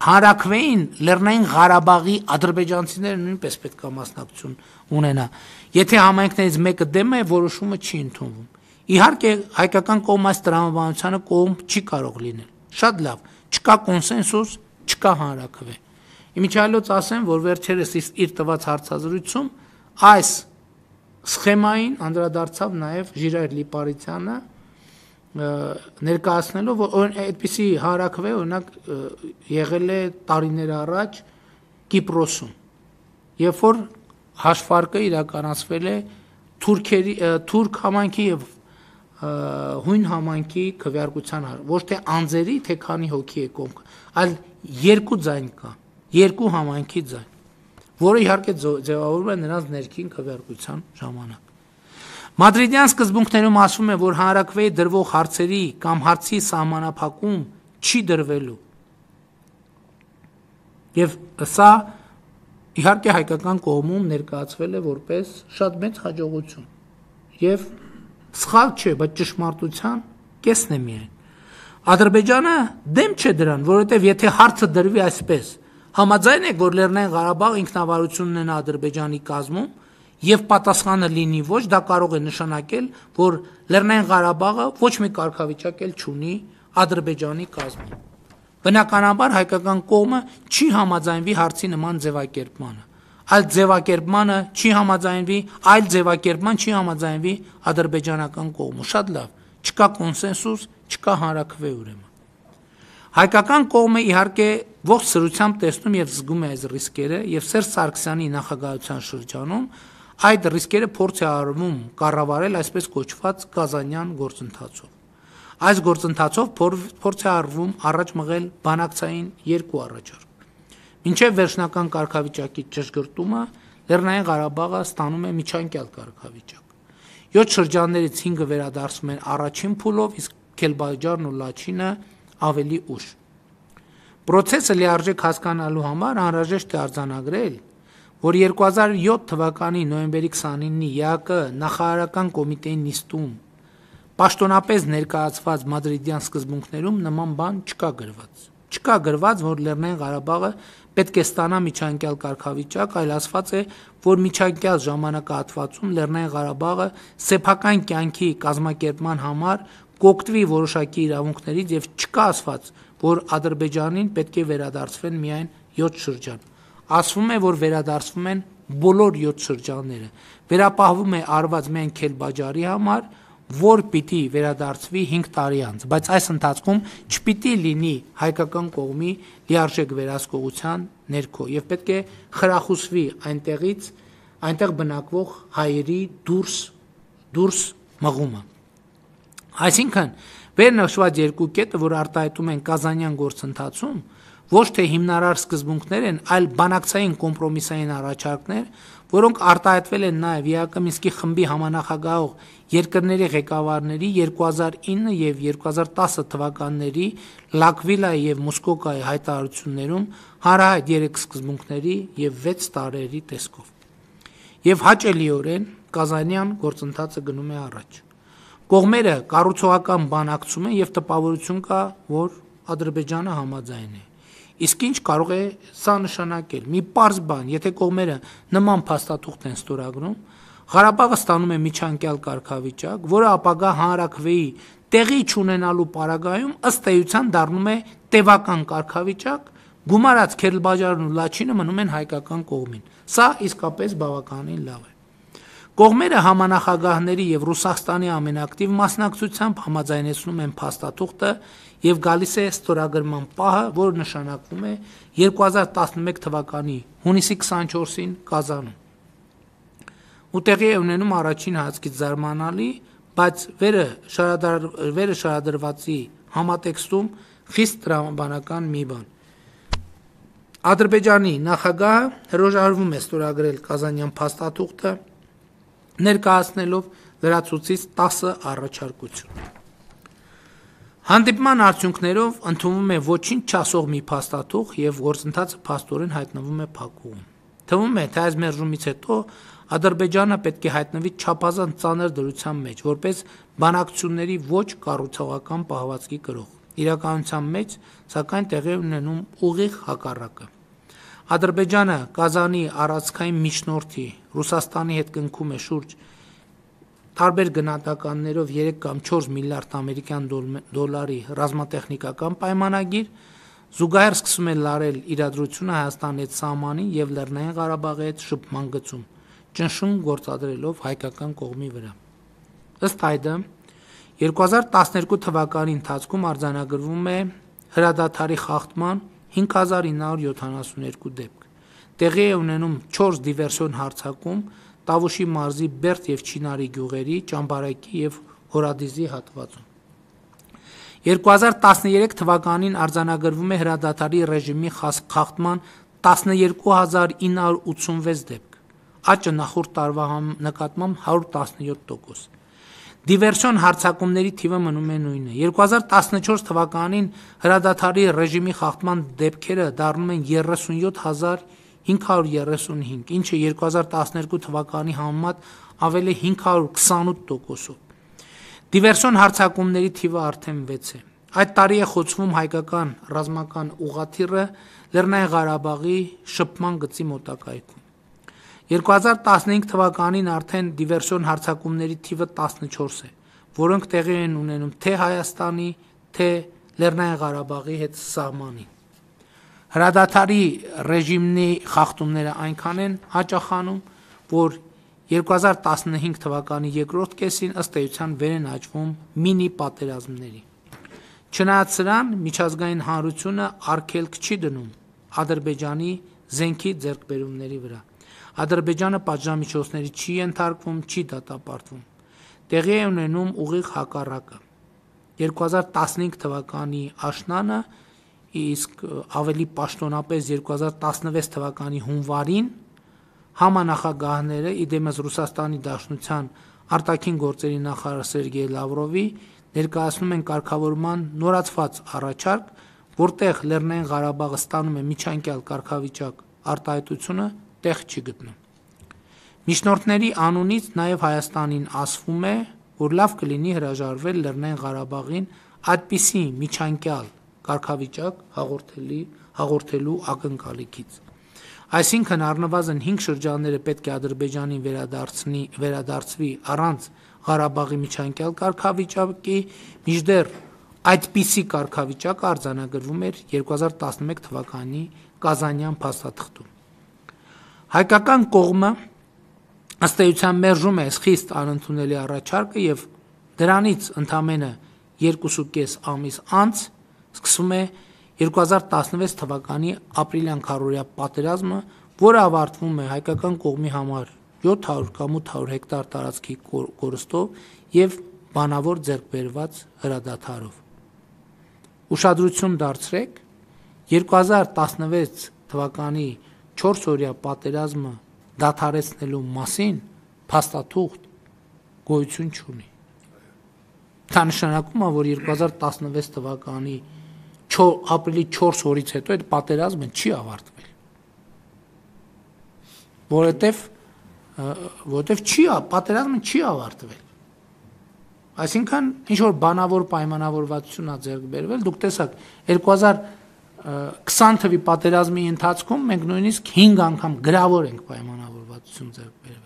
հանրակվեին Լեռնային Ղարաբաղի ադրբեջանցիները նույնպես պետք է մասնակցություն ունենա։ Եթե համայնքներից մեկը դեմ է, որոշումը չի ընդունվում։ Իհարկե, հայկական կողմը այս տրամաբանությանը կողմ չի կարող լինել։ Շատ լավ, չկա կոնսենսուս, չկա հանրակվե։ Իմիջիալոց ասեմ, որ վերջերս իր տված հարցազրույցում այս Սխեմային անդրադարձավ նաև Ժիրայր Լիպարիցյանը, ներկայացնելով, որ այդպիսի հարակվե օրինակ եղել է տարիներ առաջ Կիպրոսում, երբ որ հաշվարկը իրականացվել է թուրք համայնքի եւ հույն համայնքի քվեարկության, ոչ թե անձերի, թե քանի հոգի է կողմ, այլ երկու ձայն կա, երկու համայնքի ձայն, որը իհարկե ձևավորվում է նրանց ներքին քվեարկության ժամանակ։ Մադրիդյան սկզբունքներում ասվում է, որ հանրաքվեի դրվող հարցերի կամ հարցի սահմանափակում չի դրվելու։ Եվ սա իհարկե հայկական կողմում ներկայացվել է որպես շատ մեծ հաջողություն։ Եվ սխալ չէ, բայց ճշմարտության կեսն է միայն։ Ադրբեջանը դեմ չէ դրան, որովհետև եթե հարցը դրվի այսպես, համաձայն եք, որ Լեռնային Ղարաբաղը ինքնավարություն ունենա Ադրբեջանի կազմում, եւ պատասխանը լինի ոչ, դա կարող է նշանակել, որ Լեռնային Ղարաբաղը ոչ մի կարգավիճակ էլ չունի Ադրբեջանի կազմում։ Բնականաբար հայկական կողմը չի համաձայնվի հարցի նման ձևակերպմանը, այլ ձևակերպմանը չի համաձայնվի, այլ ձևակերպման չի համաձայնվի ադրբեջանական կողմը։ Շատ լավ, չկա կոնսենսուս, չկա հանրաքվե ուրեմն։ Հայկական կողմը իհարկե ողջ սրությամբ տեսնում եւ զգում է այս ռիսկերը եւ Սերժ Սարգսյանի նախագահության շրջանում այդ ռիսկերը փորձ է արվում կառավարել այսպես կոչված Կազանյան գործընթացով։ Այս գործընթացով փորձ է արվում առաջ մղել բանակցային երկու առաջարկ։ Մինչև վերջնական կարգավիճակի ճշգրտումը Լեռնային Ղարաբաղը ստանում է միջանկյալ կարգավիճակ։ 7 շրջաններից 5-ը վերադարձում են առաջին փուլով, իսկ Քելբաջարն ու Լաչինը ավելի ուշ։ Պրոցեսը լիարժեք հասկանալու համար անհրաժեշտ է արձանագրել, որ 2007 թվականի նոյեմբերի 29-ի ԵԱԿ նախարարական կոմիտեի նիստում պաշտոնապես ներկայացված մադրիդյան սկզբունքներում նման բան չկա գրված։ Չկա գրված, որ Լեռնային Ղարաբաղը պետք է ստանա միջանկյալ կարգավիճակ, այլ ասված է, որ միջանկյալ ժամանակահատվածում Լեռնային Ղարաբաղը սեփական կյանքի կազմակերպման համար կօգտվի որոշակի իրավունքներից եւ չկա ասված, որ Ադրբեջանին պետք է վերադարձվեն միայն 7 շրջան։ Ասվում է, որ վերադարձվում են բոլոր 7 շրջանները։ Վերապահվում է արված միայն Քելբաջարի համար, որ պիտի վերադարձվի 5 տարի անց, բայց այս ընթացքում չպիտի լինի հայկական կողմի լիարժեք վերահսկողության ներքո եւ պետք է խրախուսվի այնտեղից այնտեղ բնակվող հայերի դուրս մղումը։ Այսինքն վերնշված երկու կետը, որ արտահայտում են Կազանյան գործընթացում, ոչ թե հիմնարար սկզբունքներ են, այլ բանակցային կոմպրոմիսային առաջարկներ, որոնք արտահայտվել են նաև ԵԱԿ Մինսկի խմբի համանախագահող երկրների ղեկավարների 2009 եւ 2010 թվականների Լակվիլայի եւ Մոսկովայի հայտարարություններում հանրահայտ 3 սկզբունքների եւ 6 տարերի տեսքով։ Եվ հաճելիորեն Կազանյան գործընթացը գնում է առաջ։ Կողմերը կառուցողական բանակցում են եւ տպավորություն կա, որ Ադրբեջանը համաձայն է։ Իսկ ինչ կարող է սա նշանակել։ Մի պարզ բան, եթե կողմերը նման փաստաթուղթ են ստորագրում, Ղարաբաղը ստանում է միջանկյալ կարգավիճակ, որը ապագա հանրաքվեի տեղի չունենալու պարագայում ըստ էության դառնում է տևական կարգավիճակ, գումարած Քելբաջարն ու Լաչինը մնում են հայկական կողմին։ Սա իսկապես բավականին լավ է։ Կողմերը համանախագահների եւ Ռուսաստանի ամենակտիվ մասնակցությամբ համաձայնեցնում են փաստաթուղթը եւ գալիս է ստորագրման պահը, որը նշանակվում է 2011 թվականի հունիսի 24-ին Կազանում։ Ու տեղի է ունենում առաջին հայացքից զարմանալի, բայց վերը շարադրվածի համատեքստում խիստ տրամաբանական մի բան։ Ադրբեջանի նախագահը հրաժարվում է ստորագրել Կազանյան փաստաթուղթը, ներկայացնելով լրացուցիչ 10 առաջարկություն։ Հանդիպման արդյունքներով ընդունվում է ոչինչ չասող մի փաստաթուղթ եւ գործընթացը փաստորեն հայտնվում է փակուղում։ Թվում է, թե այս մերժումից հետո Ադրբեջանը պետք է հայտնվի չափազանց ծանր դրության մեջ, որպես բանակցությունների ոչ կառուցողական պահվածքի կրող։ Իրականության մեջ, սակայն տեղի ունենում ուղիղ հակառակը։ Ադրբեջանը Կազանի առանցքային միջնորդի Ռուսաստանի հետ կնքում է շուրջ տարբեր գնահատականներով 3 կամ 4 միլիարդ ամերիկյան դոլարի ռազմատեխնիկական պայմանագիր, զուգահեռ սկսում է լարել իրադրությունը Հայաստանի հետ սահմանին եւ Լեռնային Ղարաբաղի հետ շփման գծում։ ճնշում գործադրելով հայկական կողմի վրա։ Ըստ այդմ 2012 թվականի ընթացքում արձանագրվում է հրադադարի խախտման 5972 դեպք։ Տեղի է ունենում 4 դիվերսիոն հարձակում Տավուշի մարզի Բերդ եւ Չինարի գյուղերի, Ճամբարակի եւ Հորադիզի հատվածում։ 2013 թվականին արձանագրվում է հրադադարի ռեժիմի խախտման 12986 դեպք, աճը նախորդ տարվա նկատմամբ 117%։ Դիվերսիոն հարձակումների թիվը մնում է նույնը։ 2014 թվականին հրադադարի ռեժիմի խախտման դեպքերը դառնում են 37535, ինչը 2012 թվականի համեմատ ավել է 528%-ով։ Դիվերսիոն հարձակումների թիվը արդեն 6 է։ Այդ տարի է խոցվում հայկական ռազմական ուղղաթիռը Լեռնային Ղարաբաղի շփման գծի մոտակայքում։ 2015 թվականին արդեն դիվերսիոն հարձակումների թիվը 14 է, որոնք տեղի են ունենում թե Հայաստանի, թե Լեռնային Ղարաբաղի հետ սահմանին։ Հրադադարի ռեժիմի խախտումները այնքան են հաճախանում, որ 2015 թվականի երկրորդ կեսին ըստ էության վեր են աճվում մինի պատերազմների։ Չնայած սրան, միջազգային հանրությունը արգելք չի դնում Ադրբեջանի զենքի ձեռքբերումների վրա։ Ադրբեջանը պատժամիջոցների չի ենթարկվում, չի դատապարտվում։ Տեղի է ունենում ուղիղ հակառակը։ 2015 թվականի աշնանը, իսկ ավելի պաշտոնապես 2016 թվականի հունվարին համանախագահները իդեմս Ռուսաստանի Դաշնության արտաքին գործերի նախարար Սերգեյ Լավրովի ներկայացնում են կարգավորման նորացված առաջարկ, որտեղ Լեռնային Ղարաբաղը ստանում է միջանկյալ կարգավիճակ արտահայտությունը տեղ չի գտնում։ Միջնորդների անունից նաև Հայաստանին ասվում է, որ լավ կլինի հրաժարվել Լեռնային Ղարաբաղին այդպիսի միջանկյալ կարգավիճակ հաղորդելու ակնկալիքից։ Այսինքն առնվազն 5 շրջանները պետք է Ադրբեջանին վերադարձվի առանց Ղարաբաղի միջանկյալ կարգավիճակի, մինչդեռ այդպիսի կարգավիճակը արձանագրվում էր 2011 թվականի Կազանյան փաստաթղթում։ Հայկական կողմը ըստ էության մերժում է խիստ անընդունելի առաջարկը եւ դրանից ընդամենը 2.5 ամիս անց սկսվում է 2016 թվականի ապրիլյան քառօրյա պատերազմը, որը ավարտվում է հայկական կողմի համար 700 կամ 800 հեկտար տարածքի կորստով եւ բանավոր ձեռքբերված հրադադարով։ Ուշադրություն դարձրեք, 2016 թվականի 4-օրյա պատերազմը դադարեցնելու մասին փաստաթուղթ գոյություն չունի։ Դա նշանակում է, որ 2016 թվականի ապրիլի 4 օրից հետո այդ պատերազմը չի ավարտվել։ Որովհետև պատերազմը չի ավարտվել։ Այսինքն ինչ որ բանավոր պայմանավորվածություն է ձեռք բերվել, դուք տեսաք 2020 թվականի պատերազմի ընթացքում մենք նույնիսկ 5 անգամ գրավոր ենք պայմանավորվածություն ձեռք բերվել։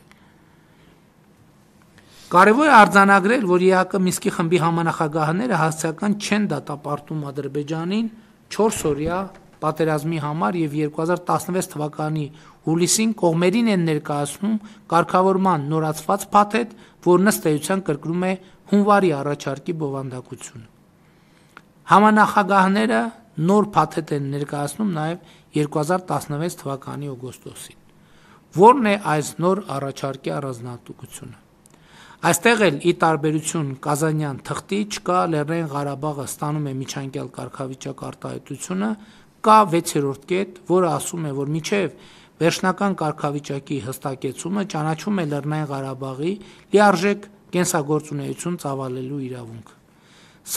Կարևոր է արձանագրել, որ ԵԱԿ Մինսկի խմբի համանախագահները հասցեական չեն դատապարտում Ադրբեջանին 4-օրյա պատերազմի համար եւ 2016 թվականի հուլիսին կողմերին են ներկայացնում կարգավորման նորացված փաթեթ, որն ըստ էության կրկնում է հունվարի առաջարկի բովանդակությունը։ Համանախագահները նոր փաթեթ են ներկայացնում նաեւ 2016 թվականի օգոստոսին։ Որն է այս նոր առաջարկի առանձնահատկությունը։ Այստեղ էլ ի տարբերություն Կազանյան թղթի չկա Լեռնային Ղարաբաղը ստանում է միջանկյալ կարգավիճակ արտահայտությունը, կա 6-րդ կետ, որը ասում է, որ մինչև վերջնական կարգավիճակի հստակեցումը ճանաչում է Լեռնային Ղարաբաղի լիարժեք կենսագործունեություն ծավալելու իրավունքը։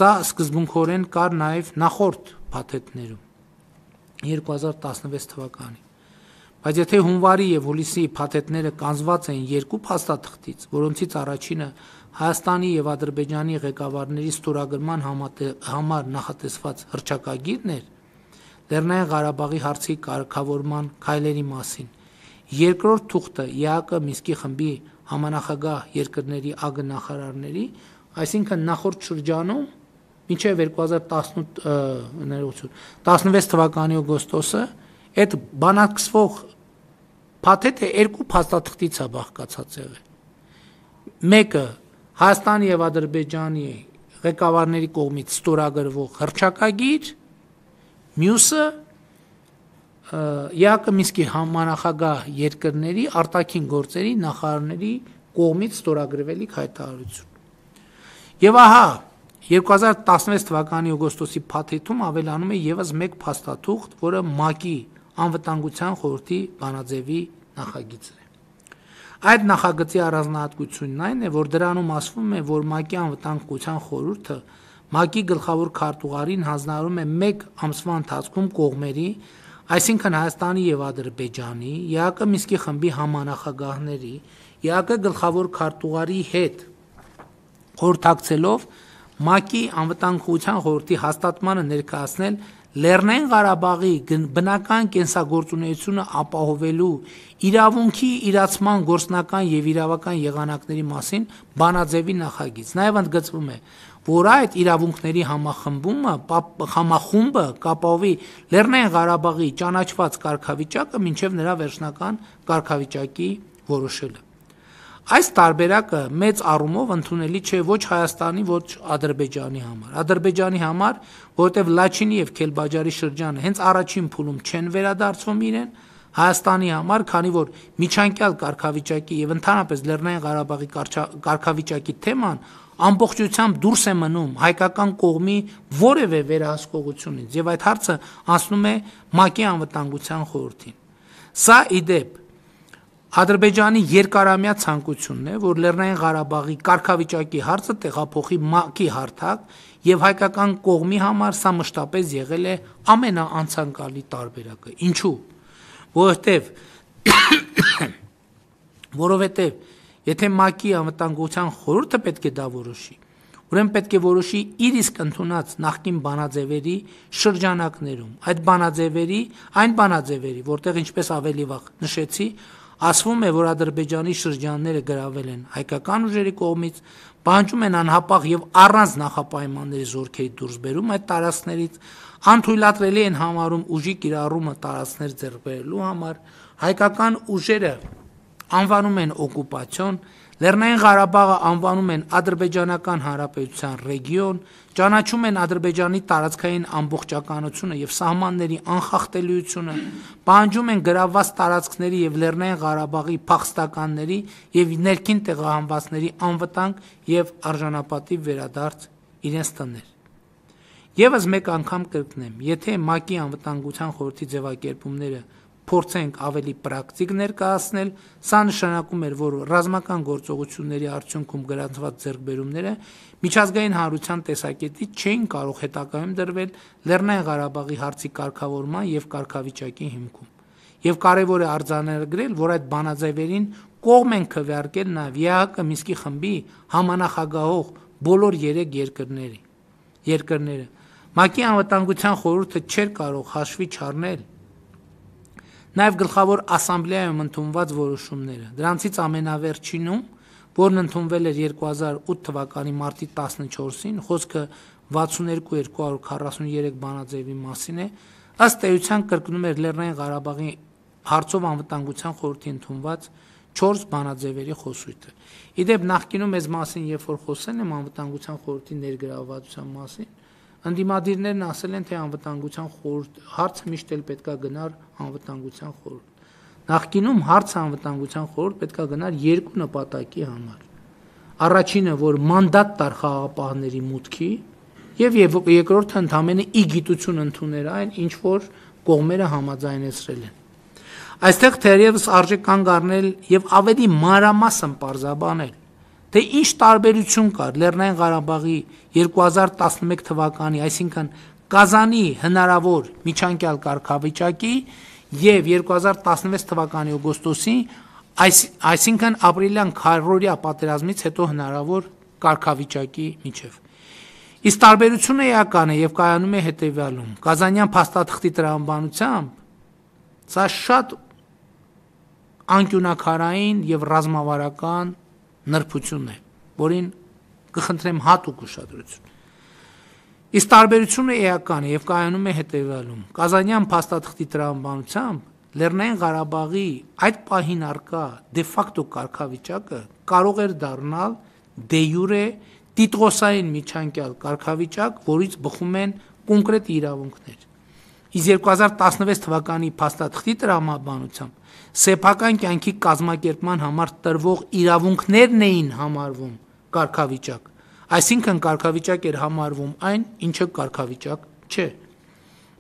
Սա սկզբունքորեն կար նաև նախորդ փաթեթներում 2016 թվականին։ Բայց եթե հունվարի եւ հուլիսի փաթեթները կանզված են երկու փաստաթղթից, որոնցից առաջինը Հայաստանի եւ Ադրբեջանի ղեկավարների ստորագրման համար նախատեսված հռչակագիրն էր Լեռնային Ղարաբաղի հարցի կարգավորման քայլերի մասին, երկրորդ թուղթը ԵԱԿ Մինսկի խմբի համանախագահ երկրների ԱԳ-նախարարների, այսինքն նախորդ շրջանում մինչև 2016 թվականի օգոստոսը այդ բանակցվող փաթեթը երկու փաստաթղթից է բաղկացած եղել։ Մեկը Հայաստանի եւ Ադրբեջանի ղեկավարների կողմից ստորագրվող հռչակագիր, մյուսը ԵԱԿ Մինսկի համանախագահ երկրների արտաքին գործերի նախարարների կողմից ստորագրվելիք հայտարարություն։ Եվ ահա 2016 թվականի օգոստոսի փաթեթում ավելանում է եւս մեկ փաստաթուղթ, որը ՄԱԿ-ի անվտանգության խորհրդի բանաձևի նախագիծն է։ Այդ նախագծի առանձնահատկությունն այն է, որ դրանում ասվում է, որ ՄԱԿ-ի անվտանգության խորհուրդը ՄԱԿ-ի գլխավոր քարտուղարին հանձնարարում է 1 ամսվա ընթացքում կողմերի, այսինքն Հայաստանի եւ Ադրբեջանի, ԵԱԿ Մինսկի խմբի համանախագահների, ԵԱԿ գլխավոր քարտուղարի հետ խորհրդակցելով ՄԱԿ-ի անվտանգության խորհրդի հաստատմանը ներկայացնել Լեռնային Ղարաբաղի բնական կենսագործունեությունը ապահովելու իրավունքի իրացման գործնական եւ իրավական եղանակների մասին բանաձևի նախագիծ։ Նաեւ ընդգծվում է, որ այդ իրավունքների համախումբը կապահովի Լեռնային Ղարաբաղի ճանաչված կարգավիճակը մինչև նրա վերջնական կարգավիճակի որոշելը։ Այս տարբերակը մեծ առումով ընդունելի չէ ոչ Հայաստանի, ոչ Ադրբեջանի համար։ Ադրբեջանի համար, որտեղ Լաչինի եւ Քելբաջարի շրջանը հենց առաջին փուլում չեն վերադարձվում իրեն, Հայաստանի համար, քանի որ միջանկյալ կարգավիճակի եւ ընդհանրապես Լեռնային Ղարաբաղի կարգավիճակի թեման ամբողջությամբ դուրս է մնում հայկական կողմի որևէ վերահսկողությունից եւ այդ հարցը անցնում է ՄԱԿ-ի անվտանգության խորհրդին։ Սա իդեպ Ադրբեջանի երկարամյա ցանկությունն է, որ Լեռնային Ղարաբաղի կարգավիճակի հարցը տեղափոխի ՄԱԿ-ի հարթակ եւ հայկական կողմի համար սա մշտապես եղել է ամենաանցանկալի տարբերակը։ Ինչու՞։ Որովհետեւ եթե ՄԱԿ-ի անվտանգության խորհուրդը պետք է դա որոշի, ուրեմն պետք է որոշի իր իսկ ընդունած նախկին բանաձևերի շրջանակներում։ Այն բանաձևերի, որտեղ ինչպես ավելի վաղ նշեցի, ասվում է, որ Ադրբեջանի շրջանները գրավել են հայկական ուժերի կողմից, պահանջում են անհապաղ եւ առանց նախապայմանների զորքերի դուրսբերում այդ տարածքներից, անթույլատրելի են համարում ուժի կիրառումը տարածքներ ձեռք բերելու համար, հայկական ուժերը անվանում են օկուպացիոն, Լեռնային Ղարաբաղը անվանում են Ադրբեջանական Հանրապետության ռեգիոն, ճանաչում են Ադրբեջանի տարածքային ամբողջականությունը եւ սահմանների անխախտելիությունը, պահանջում են գրավված տարածքների եւ Լեռնային Ղարաբաղի փախստականների եւ ներքին տեղահանվածների անվտանգ եւ արժանապատիվ վերադարձ իրենց տներ։ Եվս մեկ անգամ կրկնեմ, եթե ՄԱԿ-ի անվտանգության խորհրդի ձևակերպումները փորձենք ավելի պրակտիկ ներկայացնել, սա նշանակում էր, որ ռազմական գործողությունների արդյունքում գրանցված ձեռքբերումները միջազգային հանրության տեսակետից չէին կարող հետագայում դրվել Լեռնային Ղարաբաղի հարցի կարգավորման եւ կարգավիճակի հիմքում։ Եվ կարևոր է արձանագրել, որ այդ բանաձևերին կողմ են քվեարկել նաեւ ԵԱՀԿ Մինսկի խմբի համանախագահող բոլոր 3 երկրները։ ՄԱԿ-ի անվտանգության խորհուրդը չէր կարող հաշվի չառնել Նաև գլխավոր ասամբլեայում ընդունված որոշումները։ Դրանցից ամենավերջինում, որն ընդունվել էր 2008 թվականի մարտի 14-ին, խոսքը 62243 բանաձևի մասին է, ըստ էության կրկնում էր Լեռնային Ղարաբաղի հարցով անվտանգության խորհրդի ընդունված 4 բանաձևերի խոսույթը։ Իդեպ նախկինում այս մասին, երբ որ խոսել եմ անվտանգության խորհրդի ներգրավվածության մասին, Ընդդիմադիրներն ասել են, թե անվտանգության խորհուրդ հարցը միշտ էլ պետքա գնար անվտանգության խորհուրդ։ Նախկինում հարցը անվտանգության խորհուրդ պետքա գնար 2 նպատակի համար։ Առաջինը, որ մանդատ տար խաղաղապահների մուտքի, եւ երկրորդը ընդամենը ի գիտություն ընդուներ այն, ինչ որ կողմերը համաձայնեցրել են։ Այստեղ թերևս արժե կանգ առնել եւ ավելի մանրամասն պարզաբանել, թե ինչ տարբերություն կար Լեռնային Ղարաբաղի 2011 թվականի, այսինքն Կազանի հնարավոր միջանկյալ կարգավիճակի եւ 2016 թվականի օգոստոսի, այսինքն ապրիլյան քարորիա պատերազմից հետո հնարավոր կարգավիճակի միջև։ Իսկ տարբերությունը էական է եւ կայանում է հետեւյալում. Կազանյան փաստաթղթի տրամաբանությամբ սա շատ անկյունակարային եւ ռազմավարական նրբություն է, որին կխնդրեմ հատուկ ուշադրություն։ Իսկ տարբերությունը էական է եւ կայանում է հետեւյալում. Կազանյան փաստաթղթի տրամաբանությամբ Լեռնային Ղարաբաղի այդ պահին արկա դե ֆակտո կարգավիճակը կարող էր դառնալ դե յուրե տիտղոսային միջանկյալ կարգավիճակ, որից բխում են կոնկրետ իրավունքներ։ Իսկ 2016 թվականի փաստաթղթի տրամաբանությամբ սեփական կյանքի կազմակերպման համար տրվող իրավունքներն էին համարվում կարգավիճակ, այսինքն կարգավիճակ էր համարվում այն, ինչը կարգավիճակ չէ։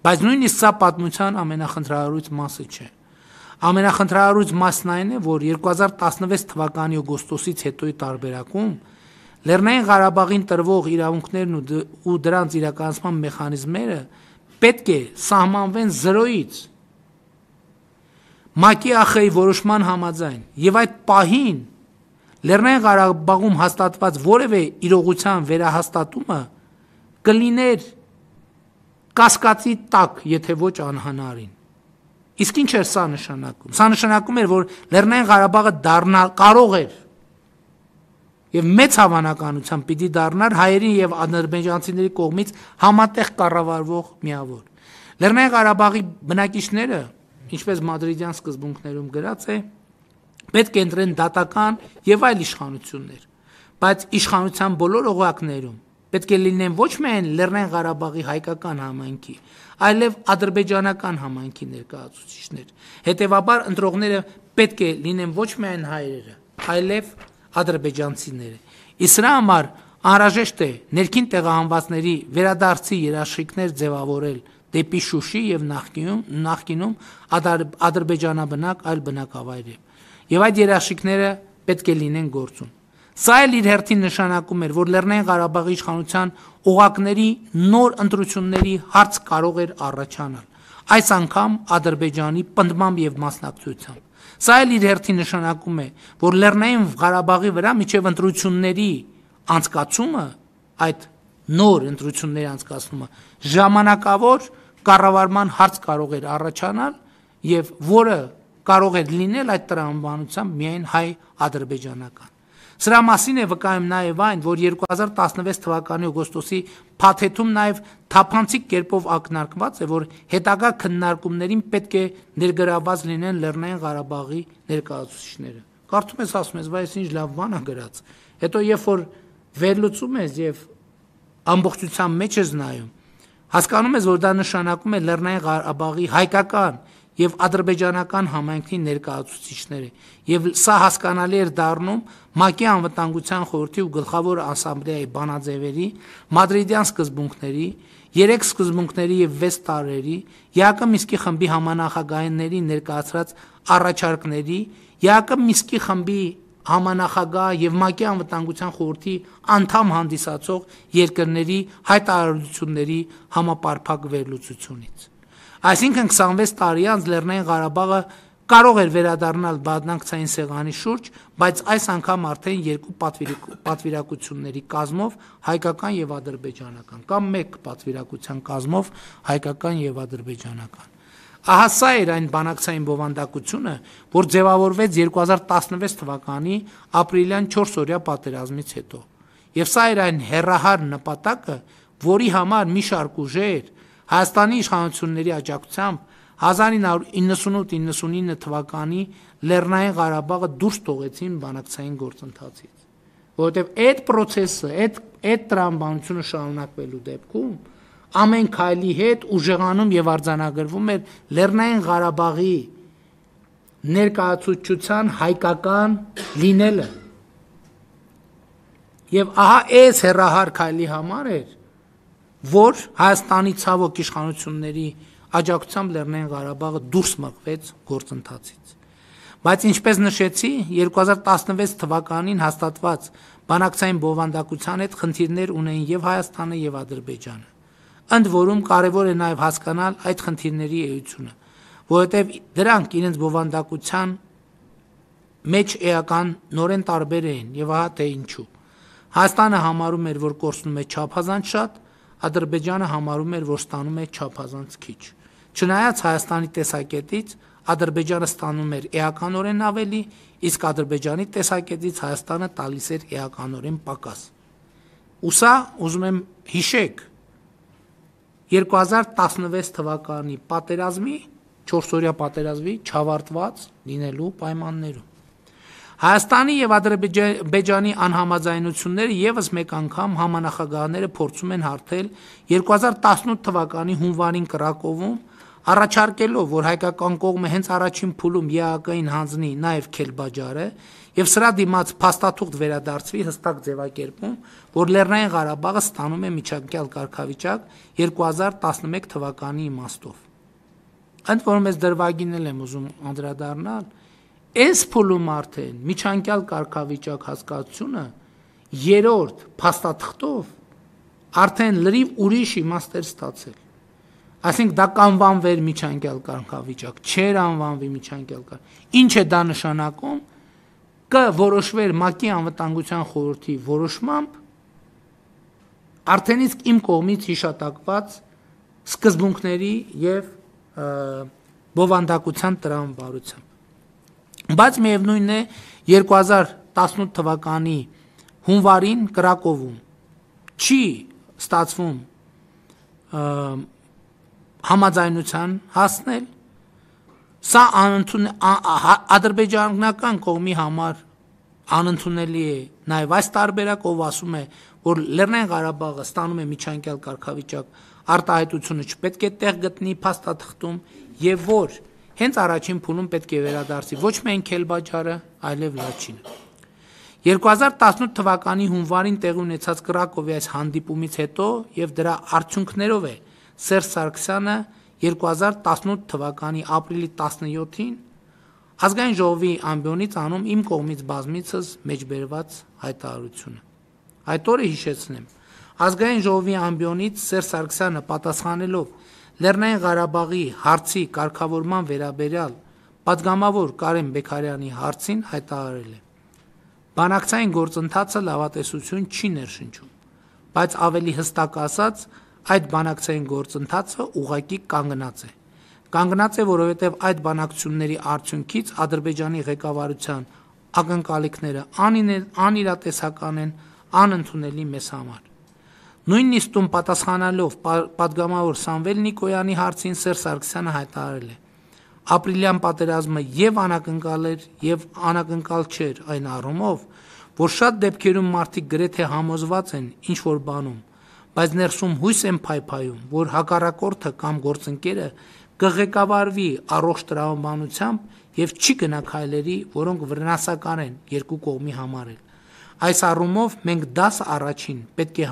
Բայց նույնիսկ սա պատմության ամենախնդրահարույց մասը չէ։ Ամենախնդրահարույց մասն այն է, որ 2016 թվականի օգոստոսից հետոյի տարբերակում Լեռնային Ղարաբաղին տրվող իրավունքներն ու դրանց իրականացման մեխանիզմները պետք է սահմանվեն 0-ից ՄԱԿ-ի ԱԽ-ի որոշման համաձայն, եւ այդ պահին Լեռնային Ղարաբաղում հաստատված որևէ իրողության վերահաստատումը կլիներ կասկածի տակ, եթե ոչ անհնարին։ Իսկ ինչ էր սա նշանակում։ Սա նշանակում էր, որ Լեռնային Ղարաբաղը կարող էր եւ մեծ հավանականությամբ պիտի դառնար հայերի եւ ադրբեջանցիների կողմից համատեղ կառավարվող միավոր։ Լեռնային Ղարաբաղի բնակիչները, ինչպես մադրիդյան սկզբունքներում գրած է, պետք է ընտրեն դատական եւ այլ իշխանություններ, բայց իշխանության բոլոր օղակներում պետք է լինեն ոչ միայն Լեռնային Ղարաբաղի հայկական համայնքի, այլև ադրբեջանական համայնքի ներկայացուցիչներ։ Հետևաբար ընտրողները պետք է լինեն ոչ միայն հայերը, այլև ադրբեջանցիները։ Իսկ սրա համար անհրաժեշտ է ներքին տեղահանվածների վերադարձի երաշխիքներ ձևավորել դեպի Շուշի եւ նախկինում ադրբեջանաբնակ այլ բնակավայրեր։ Եվ այդ երաշխիքները պետք է լինեն գործում։ Սա էլ իր հերթին նշանակում էր, որ Լեռնային Ղարաբաղի իշխանության օղակների նոր ընտրությունների հարց կարող էր առաջանալ, այս անգամ Ադրբեջանի պնդմամբ եւ մասնակցությամբ։ Սա էլ իր հերթին նշանակում է, որ Լեռնային Ղարաբաղի վրա միջև ընտրությունների անցկացումը, այդ նոր ընտրությունների անցկացումը ժամանակավոր կառավարման հարց կարող էր առաջանալ եւ որը կարող էր լինել այդ տրամաբանությամբ միայն հայ-ադրբեջանական։ Սրա մասին է վկայում նաև այն, որ 2016 թվականի օգոստոսի փաթեթում նաև թափանցիկ կերպով ակնարկված է, որ հետագա քննարկումներին պետք է ներգրավված լինեն Լեռնային Ղարաբաղի ներկայացուցիչները։ Կարծում ես ասում ես, բայց ինչ լավ բան է գրած։ Հետո երբ որ վերլուծում ես եւ ամբողջության մեջ ես նայում, հասկանում ես, որ դա նշանակում է Լեռնային Ղարաբաղի հայկական եւ ադրբեջանական համայնքի ներկայացուցիչները, եւ սա հասկանալի էր դառնում ՄԱԿ-ի անվտանգության խորհրդի ու գլխավոր ասամբլեայի բանաձևերի, մադրիդյան սկզբունքների, 3 սկզբունքների եւ 6 տարերի, ԵԱԿ Մինսկի խմբի համանախագահների ներկայացրած առաջարկների, ԵԱԿ Մինսկի խմբի համանախագահ եւ ՄԱԿ-ի անվտանգության խորհրդի անդամ հանդիսացող երկրների հայտարարությունների համապարփակ վերլուծությունից։ Այսինքն 26 տարի անց Լեռնային Ղարաբաղը կարող էր վերադառնալ բանակցային սեղանի շուրջ, բայց այս անգամ արդեն երկու պատվիրակությունների կազմով հայկական եւ ադրբեջանական, կամ մեկ պատվիրակության կազմով հայկական եւ ադրբեջանական։ Ահա սա էր այն բանակցային բովանդակությունը, որ ձևավորվեց 2016 թվականի ապրիլյան 4-օրյա պատերազմից հետո։ Եվ սա էր այն հեռահար նպատակը, որի համար մի շարք ուժեր Հայաստանի իշխանությունների աջակցությամբ 1998-99 թվականի Լեռնային Ղարաբաղը դուրս թողեցին բանակցային գործընթացից, որովհետև այդ process-ը, այդ տրամաբանությունը շարունակվելու դեպքում ամեն քայլի հետ ուժեղանում եւ արձանագրվում էր Լեռնային Ղարաբաղի ներկայացուցչության հայկական լինելը։ Եվ ահա այս հեռահար քայլի համար էր, որ Հայաստանի ցավոք իշխանությունների աջակցությամբ Լեռնային Ղարաբաղը դուրս մղվեց գործընթացից։ Բայց ինչպես նշեցի, 2016 թվականին հաստատված բանակցային բովանդակության հետ խնդիրներ ունեն եւ Հայաստանը եւ Ադրբեջանը։ Ընդ որում կարևոր է նաեւ հասկանալ այդ խնդիրների էությունը, որովհետեւ դրանք իրենց բովանդակության մեջ էական նորեն տարբեր էին եւ ահա թե ինչու։ Հայաստանը համարում էր, որ կորցնում է չափազանց շատ, Ադրբեջանը համարում էր, որ ստանում է չափազանց քիչ։ Չնայած Հայաստանի տեսակետից Ադրբեջանը ստանում էր էականորեն ավելի, իսկ Ադրբեջանի տեսակետից Հայաստանը տալիս էր էականորեն պակաս։ Ու սա ուզում եմ հիշեք 2016 թվականի պատերազմի 4-օրյա պատերազմի չավարտված լինելու պայմաններում։ Հայաստանի եւ Ադրբեջանի անհամաձայնությունները եւս մեկ անգամ համանախագահները փորձում են հարթել 2018 թվականի հունվարին Կրակովում, առաջարկելով, որ հայկական կողմը հենց առաջին փուլում ԵԱԿ-ին հանձնի նաեւ Քելբաջարը եւ սրա դիմաց փաստաթուղթ վերադարձվի հստակ ձևակերպում, որ Լեռնային Ղարաբաղը ստանում է միջանկյալ կարգավիճակ 2011 թվականի իմաստով։ Ընդ որում ես դրվագին եմ ուզում անդրադառնալ, այս փուլում արդեն միջանկյալ կարգավիճակ հասկացությունը երրորդ փաստաթղթով արդեն լրիվ ուրիշ իմաստ էր ստացել։ Այսինքն դա կանվանվեր միջանկյալ կարգավիճակ, չէր անվանվի միջանկյալ կարգավիճակ։ Ինչ է դա նշանակում, կորոշվեր ՄԱԿ-ի անվտանգության խորհրդի որոշմամբ արդեն իսկ իմ կողմից հիշատակված սկզբունքների եւ բովանդակության տրամաբարությամբ։ Բայց միևնույն է 2018 թվականի հունվարին Կրակովում չի ստացվում համաձայնության հասնել, սա ադրբեջանական կողմի համար անընդունելի է նաև այս տարբերակ, ով ասում է, որ Լեռնային Ղարաբաղը ստանում է միջանկյալ կարգավիճակ, արտահայտությունը չպետք է տեղ գտնի փաստաթղթում եւ որ հենց առաջին փուլում պետք է վերադարձի ոչ միայն Քելբաջարը, այլև Լաչինը։ 2018 թվականի հունվարին տեղի ունեցած Կրակովի այս հանդիպումից հետո եւ դրա արդյունքներով է Սերժ Սարգսյանը 2018 թվականի ապրիլի 17-ին Ազգային ժողովի ամբիոնից անում իմ կողմից բազմիցս մեջբերված հայտարարությունը։ Այդ օրը հիշեցնեմ, Ազգային ժողովի ամբիոնից Սերժ Սարգսյանը պատասխանելով Լեռնային Ղարաբաղի հարցի կարգավորման վերաբերյալ պատգամավոր Կարեն Բեքարյանի հարցին հայտարարել է. Բանակցային գործընթացը լավատեսություն չի ներշնչում, բայց ավելի հստակ ասած, այդ բանակցային գործընթացը ուղղակի կանգնած է։ Կանգնած է, որովհետև այդ բանակցությունների արդյունքից Ադրբեջանի ղեկավարության ակնկալիքները անիրատեսական են, անընդունելի մեզ համար։ Նույն նիստում պատասխանելով պատգամավոր Սամվել Նիկոյանի հարցին Սերժ Սարգսյանը հայտարարել է. Ապրիլյան պատերազմը եւ անակնկալ էր, եւ անակնկալ չէր այն առումով, որ շատ դեպքերում մարդիկ գրեթե համոզված են ինչ որ բանում, բայց ներսում հույս են փայփայում, որ հակառակորդը կամ գործընկերը կղեկավարվի առողջ տրամաբանությամբ եւ չի գնա քայլերի, որոնք վնասական են երկու կողմի համար։ Այս առումով մենք դաս առաջին պետք է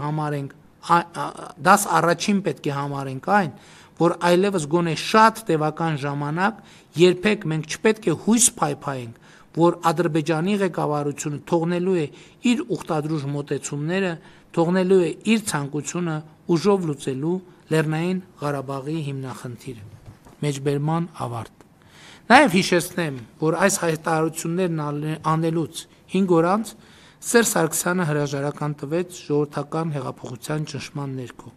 համարենք այն, որ այլևս գոնե շատ տևական ժամանակ երբեք մենք չպետք է հույս փայփայենք, որ Ադրբեջանի ղեկավարությունը թողնելու է իր ուխտադրուժ մոտեցումները, թողնելու է իր ցանկությունը ուժով լուծելու Լեռնային Ղարաբաղի հիմնախնդիրը։ Մեջբերման ավարտ։ Նաև հիշեցնեմ, որ այս հայտարարություններն անելուց 5 օր անց Սերժ Սարգսյանը հրաժարական տվեց ժողովրդական հեղափոխության ճնշման ներքո։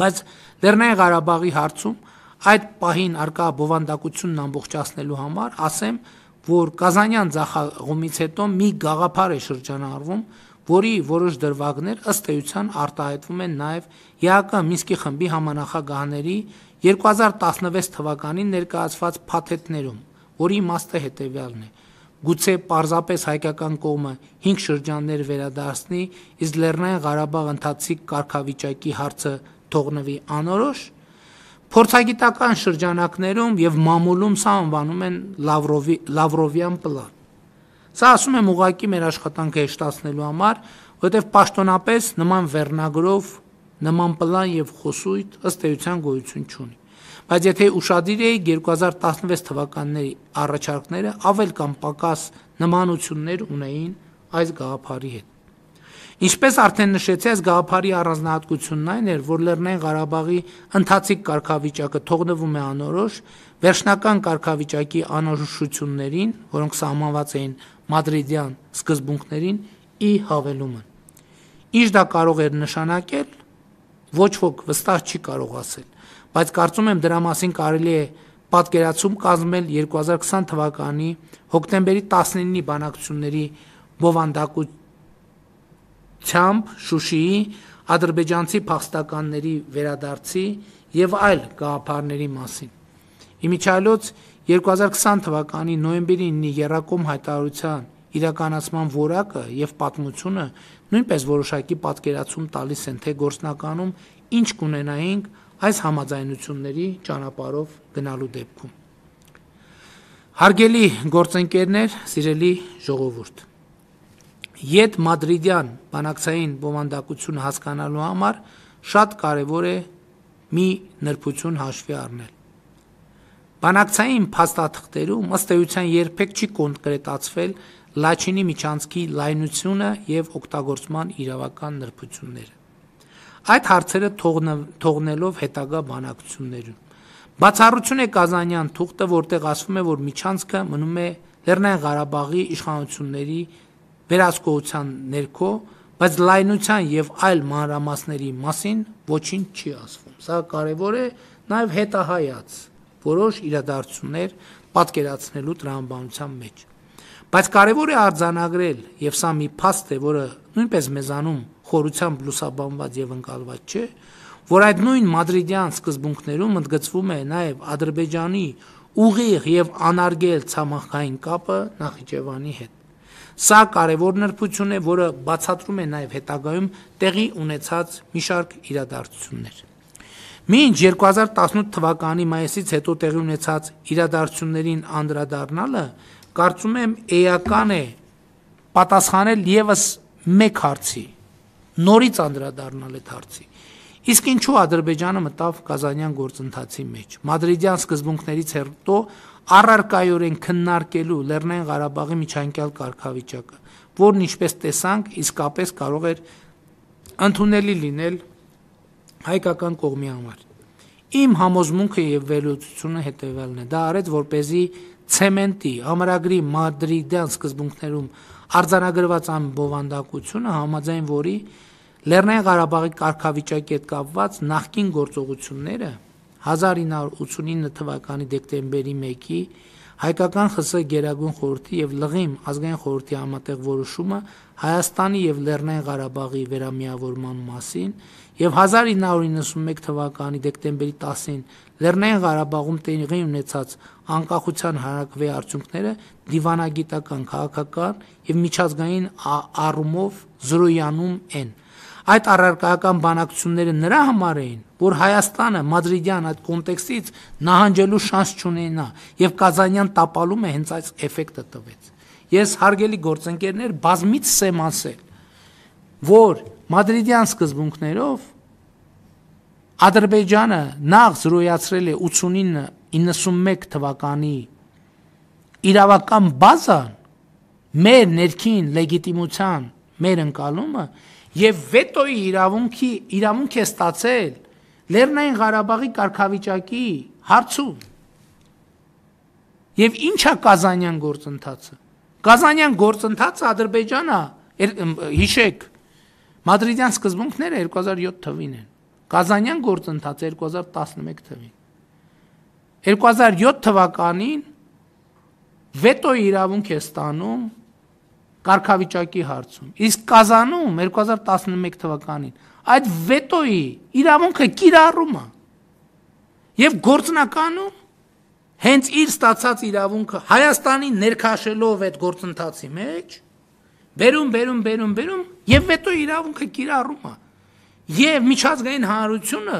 Բայց Լեռնային Ղարաբաղի հարցում այդ պահին արկա բովանդակությունն ամբողջացնելու համար ասեմ, որ Կազանյան ձախողումից հետո մի գաղափար է շրջանառվում, որի որոշ դրվագներ ըստ էության արտահայտվում են նաև ԵԱԿ Մինսկի խմբի համանախագահների 2016 թվականին ներկայացված փաթեթներում, որի իմաստը հետևյալն է. գուցե պարզապես հայկական կողմը 5 շրջաններ վերադարձնի, իսկ Լեռնային Ղարաբաղ ընթացիկ կարգավիճակի հարցը թողնվի անորոշ, փորձագիտական շրջանակներում եւ մամուլում սա անվանում են Լավրովյան պլան։ Սա ասում եմ ուղղակի մեր աշխատանքը հեշտացնելու համար, որովհետեւ պաշտոնապես նման վերնագրով, նման պլան եւ խոսույթ ըստ էության գոյություն չունի։ Բայց եթե ուշադիր էիք 2016 թվականների առաջարկները ավել կամ պակաս նմանություններ ունեին այս գաղափարի հետ։ Ինչպես արդեն նշեցի, այս գաղափարի առանձնահատկությունն այն էր, որ Լեռնային Ղարաբաղի ընթացիկ կարգավիճակը թողնվում է անորոշ, վերջնական կարգավիճակի անորոշություններին, որոնք սահմանված էին մադրիդյան սկզբունքներին, ի հավելումը։ Ինչ դա կարող էր նշանակել, ոչ ոք վստահ չի կարող ասել, բայց կարծում եմ դրա մասին կարելի է պատկերացում կազմել 2020 թվականի հոկտեմբերի 19-ի բանակցությունների բովանդակությամբ Շուշիի ադրբեջանցի փախստականների վերադարձի եւ այլ գաղափարների մասին։ Իմիջիայլոց 2020 թվականի նոյեմբերի 9-ի Եռակոմ հայտարարության իրականացման որակը եւ պատմությունը նույնպես որոշակի պատկերացում տալիս են, թե գործնականում ինչ կունենայինք այս համաձայնությունների ճանապարհով գնալու դեպքում։ Հարգելի գործընկերներ, սիրելի ժողովուրդ, Ետ մադրիդյան բանակցային բովանդակությունը հասկանալու համար շատ կարևոր է մի նրբություն հաշվի առնել։ Բանակցային փաստաթղթերում ըստ էության երբեք չի կոնկրետացվել Լաչինի միջանցքի լայնությունը եւ օգտագործման իրավական նրբությունները։ Այդ հարցերը թողնելով հետագա բանակցություններում բացառություն է Կազանյան թուղթը, որտեղ ասվում է, որ միջանցքը մնում է Լեռնային Ղարաբաղի իշխանությունների վերահսկողության ներքո, բայց լայնության եւ այլ մանրամասների մասին ոչինչ չի ասվում։ Սա կարևոր է նաեւ հետահայաց որոշ իրադարձություններ պատկերացնելու տրամաբանության մեջ։ Բայց կարևոր է արձանագրել, եւ սա մի փաստ է, որը նույնպես մեզանում խորությամբ լուսաբանված եւ ընկալված չէ, որ այդ նույն մադրիդյան սկզբունքներում ընդգծվում է նաեւ Ադրբեջանի ուղիղ եւ անարգել ցամաքային կապը Նախիջևանի հետ։ Սա կարևոր նրբություն է, որը բացատրում է նաեւ հետագայում տեղի ունեցած մի շարք իրադարձություններ։ Մինչ 2018 թվականի մայիսից հետո տեղի ունեցած իրադարձություններին անդրադառնալը կարծում եմ էական է պատասխանել եւս մեկ հարցի, նորից անդրադառնալ այդ հարցի։ Իսկ ինչու Ադրբեջանը մտավ Կազանյան գործընթացի մեջ։ Մադրիդյան սկզբունքներից հետո առարկայորեն քննարկելու Լեռնային Ղարաբաղի միջանկյալ կարգավիճակը, որն ինչպես տեսանք, իսկապես կարող էր ընդունելի լինել հայկական կողմի համար։ Իմ համոզմունքը եւ վերլուծությունը հետեւյալն է. դա արեց, որպեսզի ցեմենտի ամրագրի մադրիդյան սկզբունքներում արձանագրված այն բովանդակությունը, համաձայն որի Լեռնային Ղարաբաղի կարգավիճակի հետ կապված նախկին գործողությունները 1989 թվականի դեկտեմբերի 1-ի հայկական ԽՍՀ Գերագույն խորհրդի եւ Լղիմ ազգային խորհրդի համատեղ որոշումը Հայաստանի եւ Լեռնային Ղարաբաղի վերամիավորման մասին եւ 1991 թվականի դեկտեմբերի 10-ին Լեռնային Ղարաբաղում տեղի ունեցած անկախության հանրակրվեի արդյունքները դիվանագիտական, քաղաքական եւ միջազգային առումով զրոյանում են։ Այդ առարկայական բանակցությունները նրա համար էին, որ Հայաստանը մադրիդյան այդ կոնտեքստից նահանջելու շանս չունենա եւ Կազանյան տապալումը հենց այս էֆեկտը տվեց։ Ես հարգելի գործընկերներ բազմից եմ ասել, որ մադրիդյան սկզբունքներով Ադրբեջանը նախ զրոյացրել է 89-91 թվականի իրավական բազան, մեր ներքին լեգիտիմության մեր ընկալումը եւ վետոյի իրավունք է ստացել Լեռնային Ղարաբաղի կարգավիճակի հարցում։ Եվ ինչա Կազանյան գործընթացը։ Կազանյան գործընթացը Ադրբեջանը, հիշեք, մադրիդյան սկզբունքները 2007 թվին են։ Կազանյան գործընթացը 2011 թվին։ 2007 թվականին վետոյի իրավունք է ստանում կարգավիճակի հարցում։ Իսկ Կազանում 2011 թվականին այդ վետոյի իրավունքը կիրառում է։ Եվ գործնականում հենց իր ստացած իրավունքը Հայաստանին ներքաշելով այդ գործընթացի մեջ, բերում եւ վետոյի իրավունքը կիրառում է։ Եվ միջազգային հանրությունը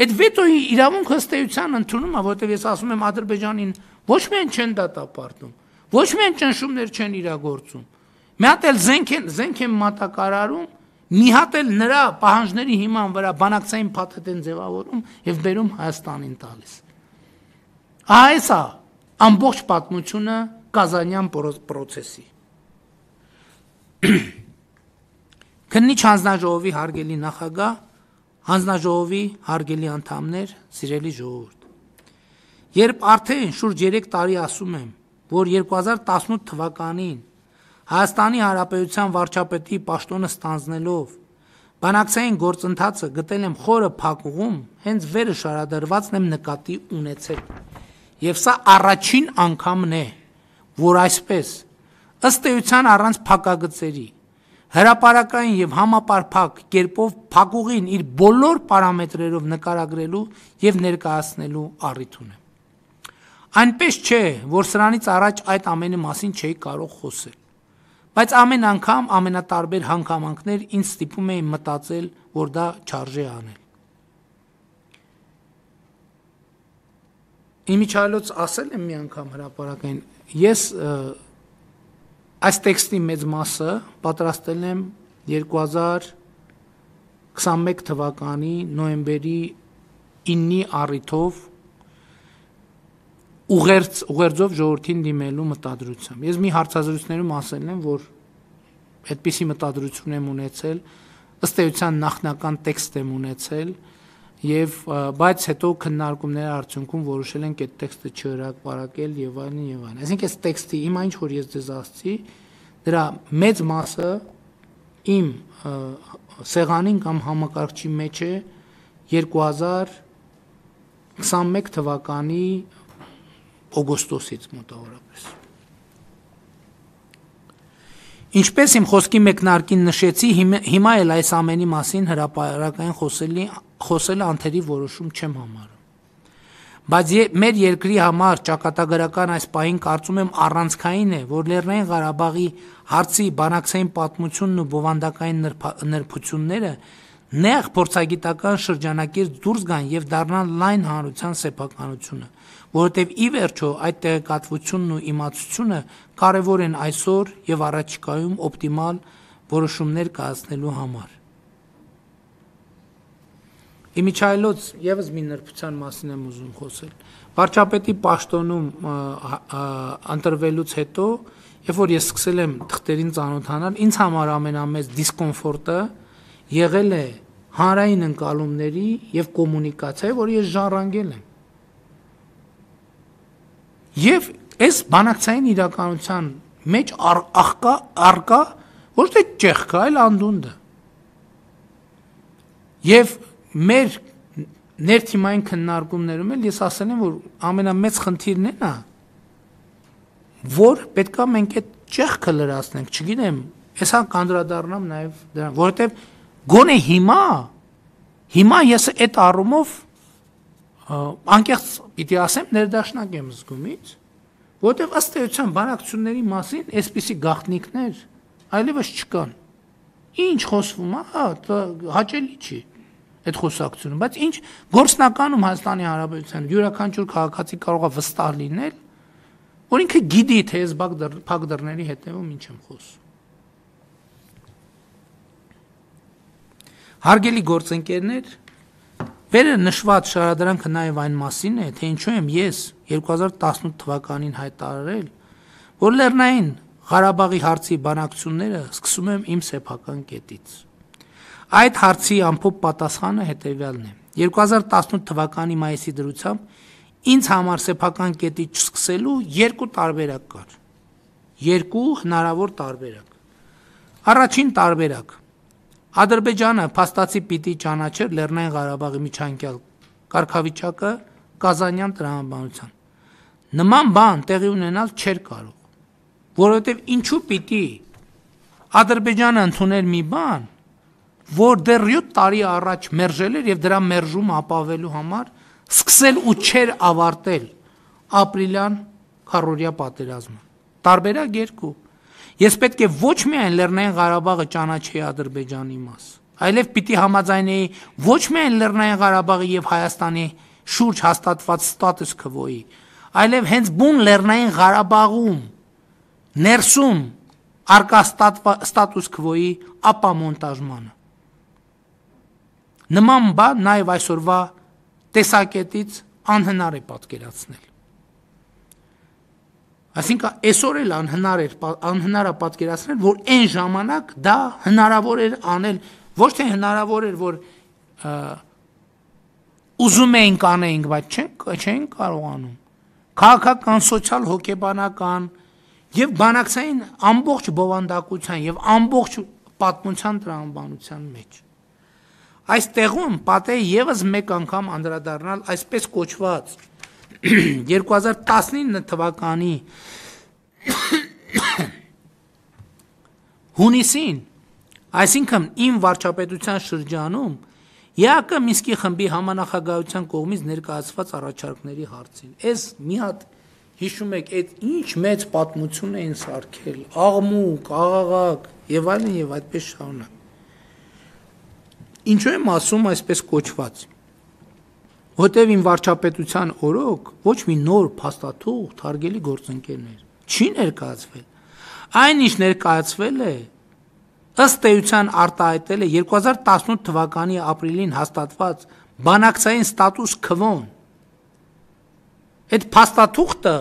այդ վետոյի իրավունքը ըստ էության ընդունում է, որովհետեւ ես ասում եմ Ադրբեջանին ոչ միայն չեն դատապարտում, ոչ միայն ճնշումներ չեն իրագործում, մի հատ էլ զենք են մատակարարում, մի հատ էլ նրա պահանջների հիման վրա բանակցային փաթեթ են ձևավորում եւ բերում Հայաստանին տալիս։ Այս է ամբողջ պատմությունը Կազանյան պրոցեսի։ Քննիչ հանձնաժողովի հարգելի նախագահ, հանձնաժողովի հարգելի անդամներ, սիրելի ժողովուրդ։ Երբ արդեն շուրջ 3 տարի ասում եմ, որ 2018 թվականին Հայաստանի Հանրապետության վարչապետի պաշտոնը ստանձնելով բանակցային գործընթացը գտել եմ խորը փակուղում, հենց վերը շարադրվածն եմ նկատի ունեցել։ Եվ սա առաջին անգամն է, որ այսպես ըստ էության առանց փակագծերի հրապարակային եւ համապարփակ կերպով փակուղին իր բոլոր պարամետրերով նկարագրելու եւ ներկայացնելու առիթ ունեմ։ Այնպես չէ, որ սրանից առաջ այդ ամենի մասին չէի կարող խոսել։ Բայց ամեն անգամ ամենատարբեր հանգամանքներ ինձ ստիպում էին մտածել, որ դա չարժե անել։ Իմիջայլոց ասել եմ մի անգամ հրապարակային, ես այս տեքստի մեծ մասը պատրաստել եմ 2021 թվականի նոյեմբերի 9-ի առիթով ուղերձով ժողովրդին դիմելու մտադրությամբ։ Ես մի հարցազրույցներում ասել եմ, որ այդպիսի մտադրություն եմ ունեցել, ըստ էության նախնական տեքստ եմ ունեցել, բայց հետո քննարկումների արդյունքում որոշել ենք այդ տեքստը չհրապարակել եւ այլն եւ այլն։ Այսինքն այս տեքստի իմ ինչ որ ես ձեզ ասացի, դրա մեծ մասը իմ սեղանին կամ համակարգչի մեջ է 2021 թվականի օգոստոսից մոտավորապես։ Ինչպես իմ խոսքի մեկնարկին նշեցի, հիմա էլ այս ամենի մասին հրապարակային խոսելը անթերի որոշում չեմ համարում։ Բայց մեր երկրի համար ճակատագրական այս պահին կարծում եմ առանցքային է, որ Լեռնային Ղարաբաղի հարցի բանակցային պատմությունն ու բովանդակային նրբությունները նեղ փորձագիտական շրջանակից դուրս գան եւ դառնան լայն հանրության սեփականությունը, որովհետեւ ի վերջո այդ տեղեկատվությունն ու իմացությունը կարեւոր են այսօր եւ առաջիկայում օպտիմալ որոշումներ կայացնելու համար։ Իմիջայլոց եւս մի նրբության մասին եմ ուզում խոսել։ Վարչապետի պաշտոնում ընտրվելուց հետո, երբ որ ես սկսել եմ թղթերին ծանոթանալ, ինձ համար ամենամեծ դիսկոմֆորտը եղել է հանրային ընկալումների եւ կոմունիկացիայի, որ ես ժառանգել եմ։ Եվ այս բանակցային իրականության մեջ արկա ոչ թե ճեղքը, այլ անդունդը։ Եվ մեր ներթիմային քննարկումներում էլ ես ասել եմ, որ ամենամեծ խնդիրն է նա, որ պետքա մենք այդ ճեղքը լրացնենք, չգիտեմ, հեսա կանդրադառնամ նաև դրան, որովհետև գոնե հիմա ես այդ առումով անկեղծ պիտի ասեմ ներդաշնակ եմ զգում ինձ, որովհետև ըստ էության բանակցությունների մասին այսպիսի գաղտնիքներ այլևս չկան։ Ինչ խոսվում է, հաճելի չի այդ խոսակցությունը, բայց ինչ գործնականում Հայաստանի Հանրապետության յուրաքանչյուր քաղաքացի կարող է վստահ լինել, որ ինքը գիտի, թե ես փակ դռների հետևում ինչ եմ խոսում։ Հարգելի գործընկերներ, վերը նշված շարադրանքը նաև այն մասին է, թե ինչու եմ ես 2018 թվականին հայտարարել, որ Լեռնային Ղարաբաղի հարցի բանակցությունները սկսում եմ իմ սեփական կետից։ Այդ հարցի ամփոփ պատասխանը հետևյալն է. 2018 թվականի մայիսի դրությամբ ինձ համար սեփական կետից չսկսելու երկու տարբերակ կար։ Երկու հնարավոր տարբերակ։ Առաջին տարբերակ. Ադրբեջանը փաստացի պիտի ճանաչեր Լեռնային Ղարաբաղի միջանկյալ կարգավիճակը Կազանյան տրամաբանության։ Նման բան տեղի ունենալ չէր կարող, որովհետև ինչու պիտի Ադրբեջանը ընդուներ մի բան, որ դեռ 7 տարի առաջ մերժել էր եւ դրա մերժումը ապավելու համար սկսել ու չեր ավարտել ապրիլյան քառօրյա պատերազմը։ Տարբերակ երկու։ Ես պետք է ոչ միայն Լեռնային Ղարաբաղը ճանաչեի Ադրբեջանի մաս, այլև պիտի համաձայնեի ոչ միայն Լեռնային Ղարաբաղի եւ Հայաստանի շուրջ հաստատված ստատուս քվոյի, այլև հենց բուն Լեռնային Ղարաբաղում ներսում արկա ստատուս քվոյի ապամոնտաժմանը։ Նման բան նաև այսօրվա տեսակետից անհնար է պատկերացնել։ Այսինքն այսօր էլ անհնար է պատկերացնել, որ այն ժամանակ դա հնարավոր էր անել, ոչ թե հնարավոր էր, որ ուզում էինք անեինք, բայց չենք կարողանում։ Քաղաքական, սոցիալ, հոգեբանական եւ բանակցային ամբողջ բովանդակության եւ ամբողջ պատմության տրամաբանության մեջ։ Այս տեղում պատե եւս մեկ անգամ անդրադառնալ այսպես կոչված 2019 թվականի հունիսին, այսինքն իմ վարչապետության շրջանում ԵԱԿ Մինսկի խմբի համանախագահության կողմից ներկայացված առաջարկների հարցին։ Այս մի հատ հիշում եք, այդ ինչ մեծ պատմություն էին սարքել, աղմուկ, աղաղակ եւ այլն եւ այդպես շարունակ։ Ինչու եմ ասում այսպես կոչված։ Որտեւ իմ վարչապետության օրոք ոչ մի նոր փաստաթուղթ հարգելի գործընկերներ չի ներկայացվել։ Այն ինչ ներկայացվել է, ըստ էության արտահայտել է 2018 թվականի ապրիլին հաստատված բանակցային ստատուս քվոն։ Այդ փաստաթուղթը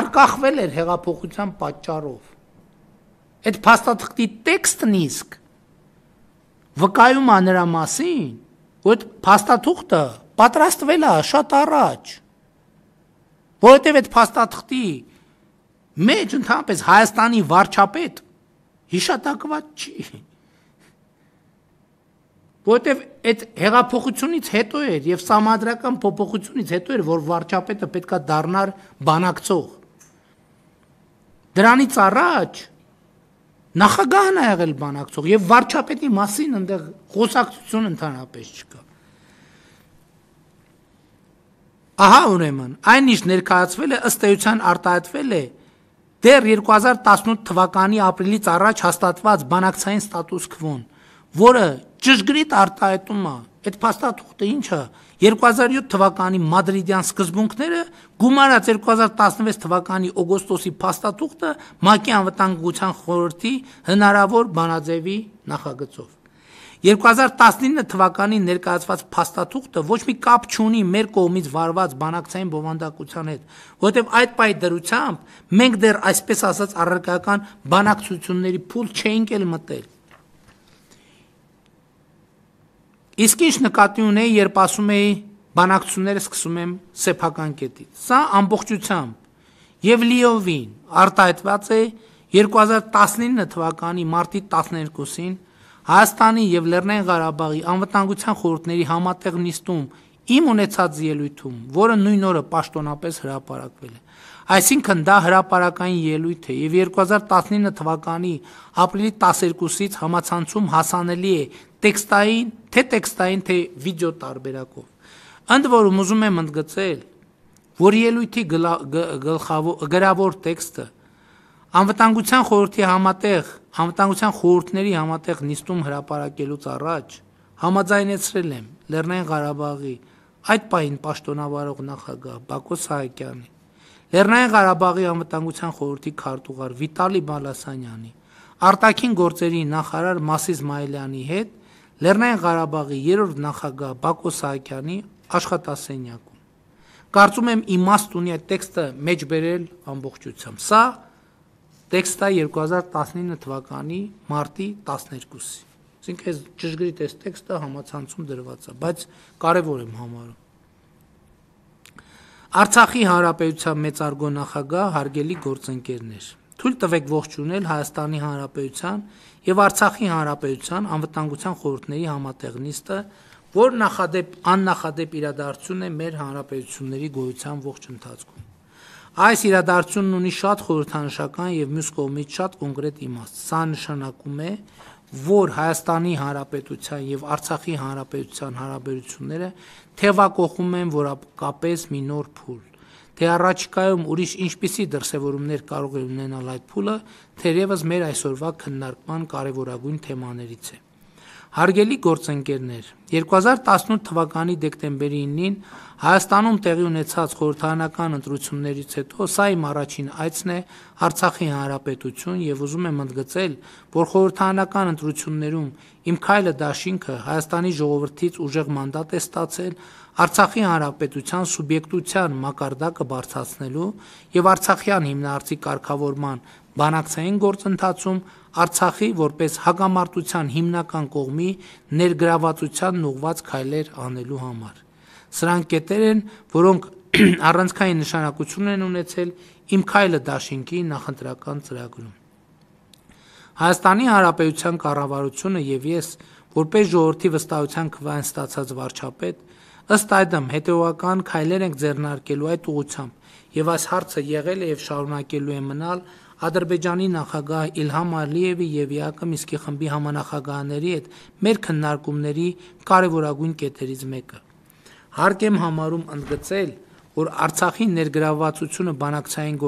արկախվել էր հեղափոխության պատճառով։ Այդ փաստաթղթի տեքստն իսկ վկայում է նրա մասին, որ այդ փաստաթուղթը պատրաստվել է շատ առաջ, որովհետև այդ փաստաթղթի մեջ ընդհանրապես Հայաստանի վարչապետ հիշատակված չի, որովհետև այդ հեղափոխությունից հետո էր եւ սահմանադրական փոփոխությունից հետո էր, որ վարչապետը պետքա դառնար բանակցող։ Դրանից առաջ նախագահն է եղել բանակցող եւ վարչապետի մասին այնտեղ խոսակցություն ընդհանրապես չկա։ Ահա ուրեմն, այն ինչ ներկայացվել է ըստ էության արտահայտվել է դեռ 2018 թվականի ապրիլից առաջ հաստատված բանակցային ստատուս քվոն, որը ճշգրիտ արտահայտում է։ Այդ փաստաթուղթը ինչը 2007 թվականի մադրիդյան սկզբունքները գումարած 2016 թվականի օգոստոսի փաստաթուղթը ՄԱԿ-ի անվտանգության խորհրդի հնարավոր բանաձևի նախագծով։ 2019 թվականին ներկայացված փաստաթուղթը ոչ մի կապ չունի մեր կողմից վարված բանակցային բովանդակության հետ, որովհետև այդ պահի դրությամբ մենք դեռ այսպես ասած առարկայական բանակցությունների փուլ չէինք էլ մտել։ Իսկ ինչ նկատի ունեի, երբ ասում էի բանակցությունները սկսում եմ սեփական կետից։ Սա ամբողջությամբ եւ լիովին արտահայտված է 2019 թվականի մարտի 12-ին Հայաստանի եւ Լեռնային Ղարաբաղի անվտանգության խորհուրդների համատեղ նիստում իմ ունեցած ելույթում, որը նույն օրը պաշտոնապես հրապարակվել է։ Այսինքն դա հրապարակային ելույթ է եւ 2019 թվականի ապրիլի 12-ից համացանցում հասանելի է տեքստային, թե վիդեո տարբերակով։ Ընդ որում ուզում եմ ընդգծել, որ ելույթի գրավոր տեքստը անվտանգության խորհուրդների համատեղ նիստում հրապարակելուց առաջ համաձայնեցրել եմ Լեռնային Ղարաբաղի այդ պահին պաշտոնավարող նախագահ Բակո Սահակյանի, Լեռնային Ղարաբաղի անվտանգության խորհրդի քարտուղար Վիտալի Բալասանյանի, արտաքին գործերի նախարար Մաս Իսմայելյանի հետ Լեռնային Ղարաբաղի երրորդ նախագահ Բակո Սահակյանի աշխատասենյակում։ Կարծում եմ իմաստ ունի այդ տեքստը մեջ բերել ամբողջությամբ։ Սա տեքստը 2019 թվականի մարտի 12-ի։ Այսինքն այս ճշգրիտ այս տեքստը համացանցում դրված է, բայց կարևոր եմ համարում։ Արցախի Հանրապետության մեծարգո նախագահ, հարգելի գործընկերներ, թույլ տվեք ողջունել Հայաստանի Հանրապետության եւ Արցախի Հանրապետության անվտանգության խորհուրդների համատեղ նիստը, որ աննախադեպ իրադարձություն է մեր հանրապետությունների գոյության ողջ ընթացքում։ Այս իրադարձությունն ունի շատ խորհրդանշական եւ մյուս կողմից շատ կոնկրետ իմաստ։ Սա նշանակում է, որ Հայաստանի Հանրապետության եւ Արցախի Հանրապետության հարաբերությունները թևակողում են որակապես մի նոր փուլ։ Թե առաջիկայում ուրիշ ինչպիսի դրսևորումներ կարող է ունենալ այդ փուլը, թերևս մեր այսօրվա քննարկման կարևորագույն թեմաներից է։ Հարգելի գործընկերներ, 2018 թվականի դեկտեմբերի 9-ին Հայաստանում տեղի ունեցած խորհրդարանական ընտրություններից հետո սա իմ առաջին այցն է Արցախի Հանրապետություն եւ ուզում եմ ընդգծել, որ խորհրդարանական ընտրություններում իմ քայլը դաշինքը Հայաստանի ժողովրդից ուժեղ մանդատ է ստացել Արցախի Հանրապետության սուբյեկտության մակարդակը բարձրացնելու եւ Արցախյան հիմնարարցի կարգավորման բանակցային գործընթացում Արցախի որպես հակամարտության հիմնական կողմի ներգրավվածության ուղղված քայլեր անելու համար։ Սրանք կետեր են, որոնք առանցքային նշանակություն են ունեցել իմ քայլը դաշինքի նախընտրական ծրագրում։ Հայաստանի Հանրապետության կառավարությունը եւ ես, որպես ժողովրդի վստահության քվեան ստացած վարչապետ, ըստ այդմ հետեւական քայլեր ենք ձեռնարկելու այդ ուղղությամբ եւ այս հարցը եղել է եւ շարունակելու է մնալ Ադրբեջանի նախագահ Իլհամ Ալիևի եւ ԵԱԿ Մինսկի խմբի համանախագահների հետ մեր քննարկումների կարևորագույն կետերից մեկը։ Հարկ եմ համարում ընդգծել, որ Արցախի ներգրավվածությունը բանակցային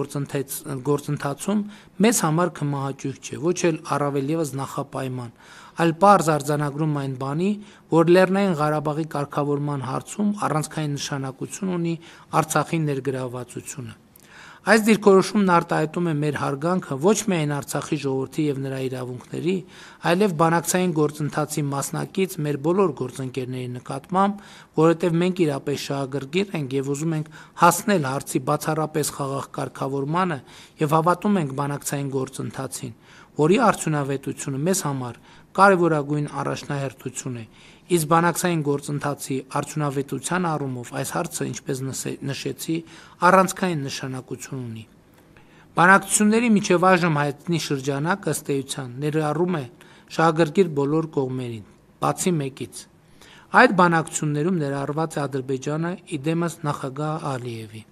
գործընթացում մեզ համար կմահաճույք չէ, ոչ էլ առավել ևս նախապայման, այլ պարզ արձանագրում այն բանի, որ Լեռնային Ղարաբաղի կարգավորման հարցում առանցքային նշանակություն ունի Արցախի ներգրավվածությունը։ Այս դիրքորոշումն արտահայտում է մեր հարգանքը ոչ միայն Արցախի ժողովրդի եւ նրա իրավունքների, այլև բանակցային գործընթացի մասնակից մեր բոլոր գործընկերների նկատմամբ, որովհետեւ մենք իրապես շահագրգիռ ենք եւ ուզում ենք հասնել հարցի բացառապես խաղաղ կարգավորմանը եւ հավատում ենք բանակցային գործընթացին, որի արդյունավետությունը մեզ համար կարևորագույն առաջնահերթություն է։ Իսկ բանակցային գործընթացի արդյունավետության առումով այս հարցը, ինչպես նշեցի, առանցքային նշանակություն ունի։ Բանակցությունների միջև այժմ հայտնի շրջանակը ըստ էության ներառում է շահագրգիռ բոլոր կողմերին, բացի մեկից։ Այդ բանակցություններում ներառված է Ադրբեջանը իդեմս նախագահ Ալիևի։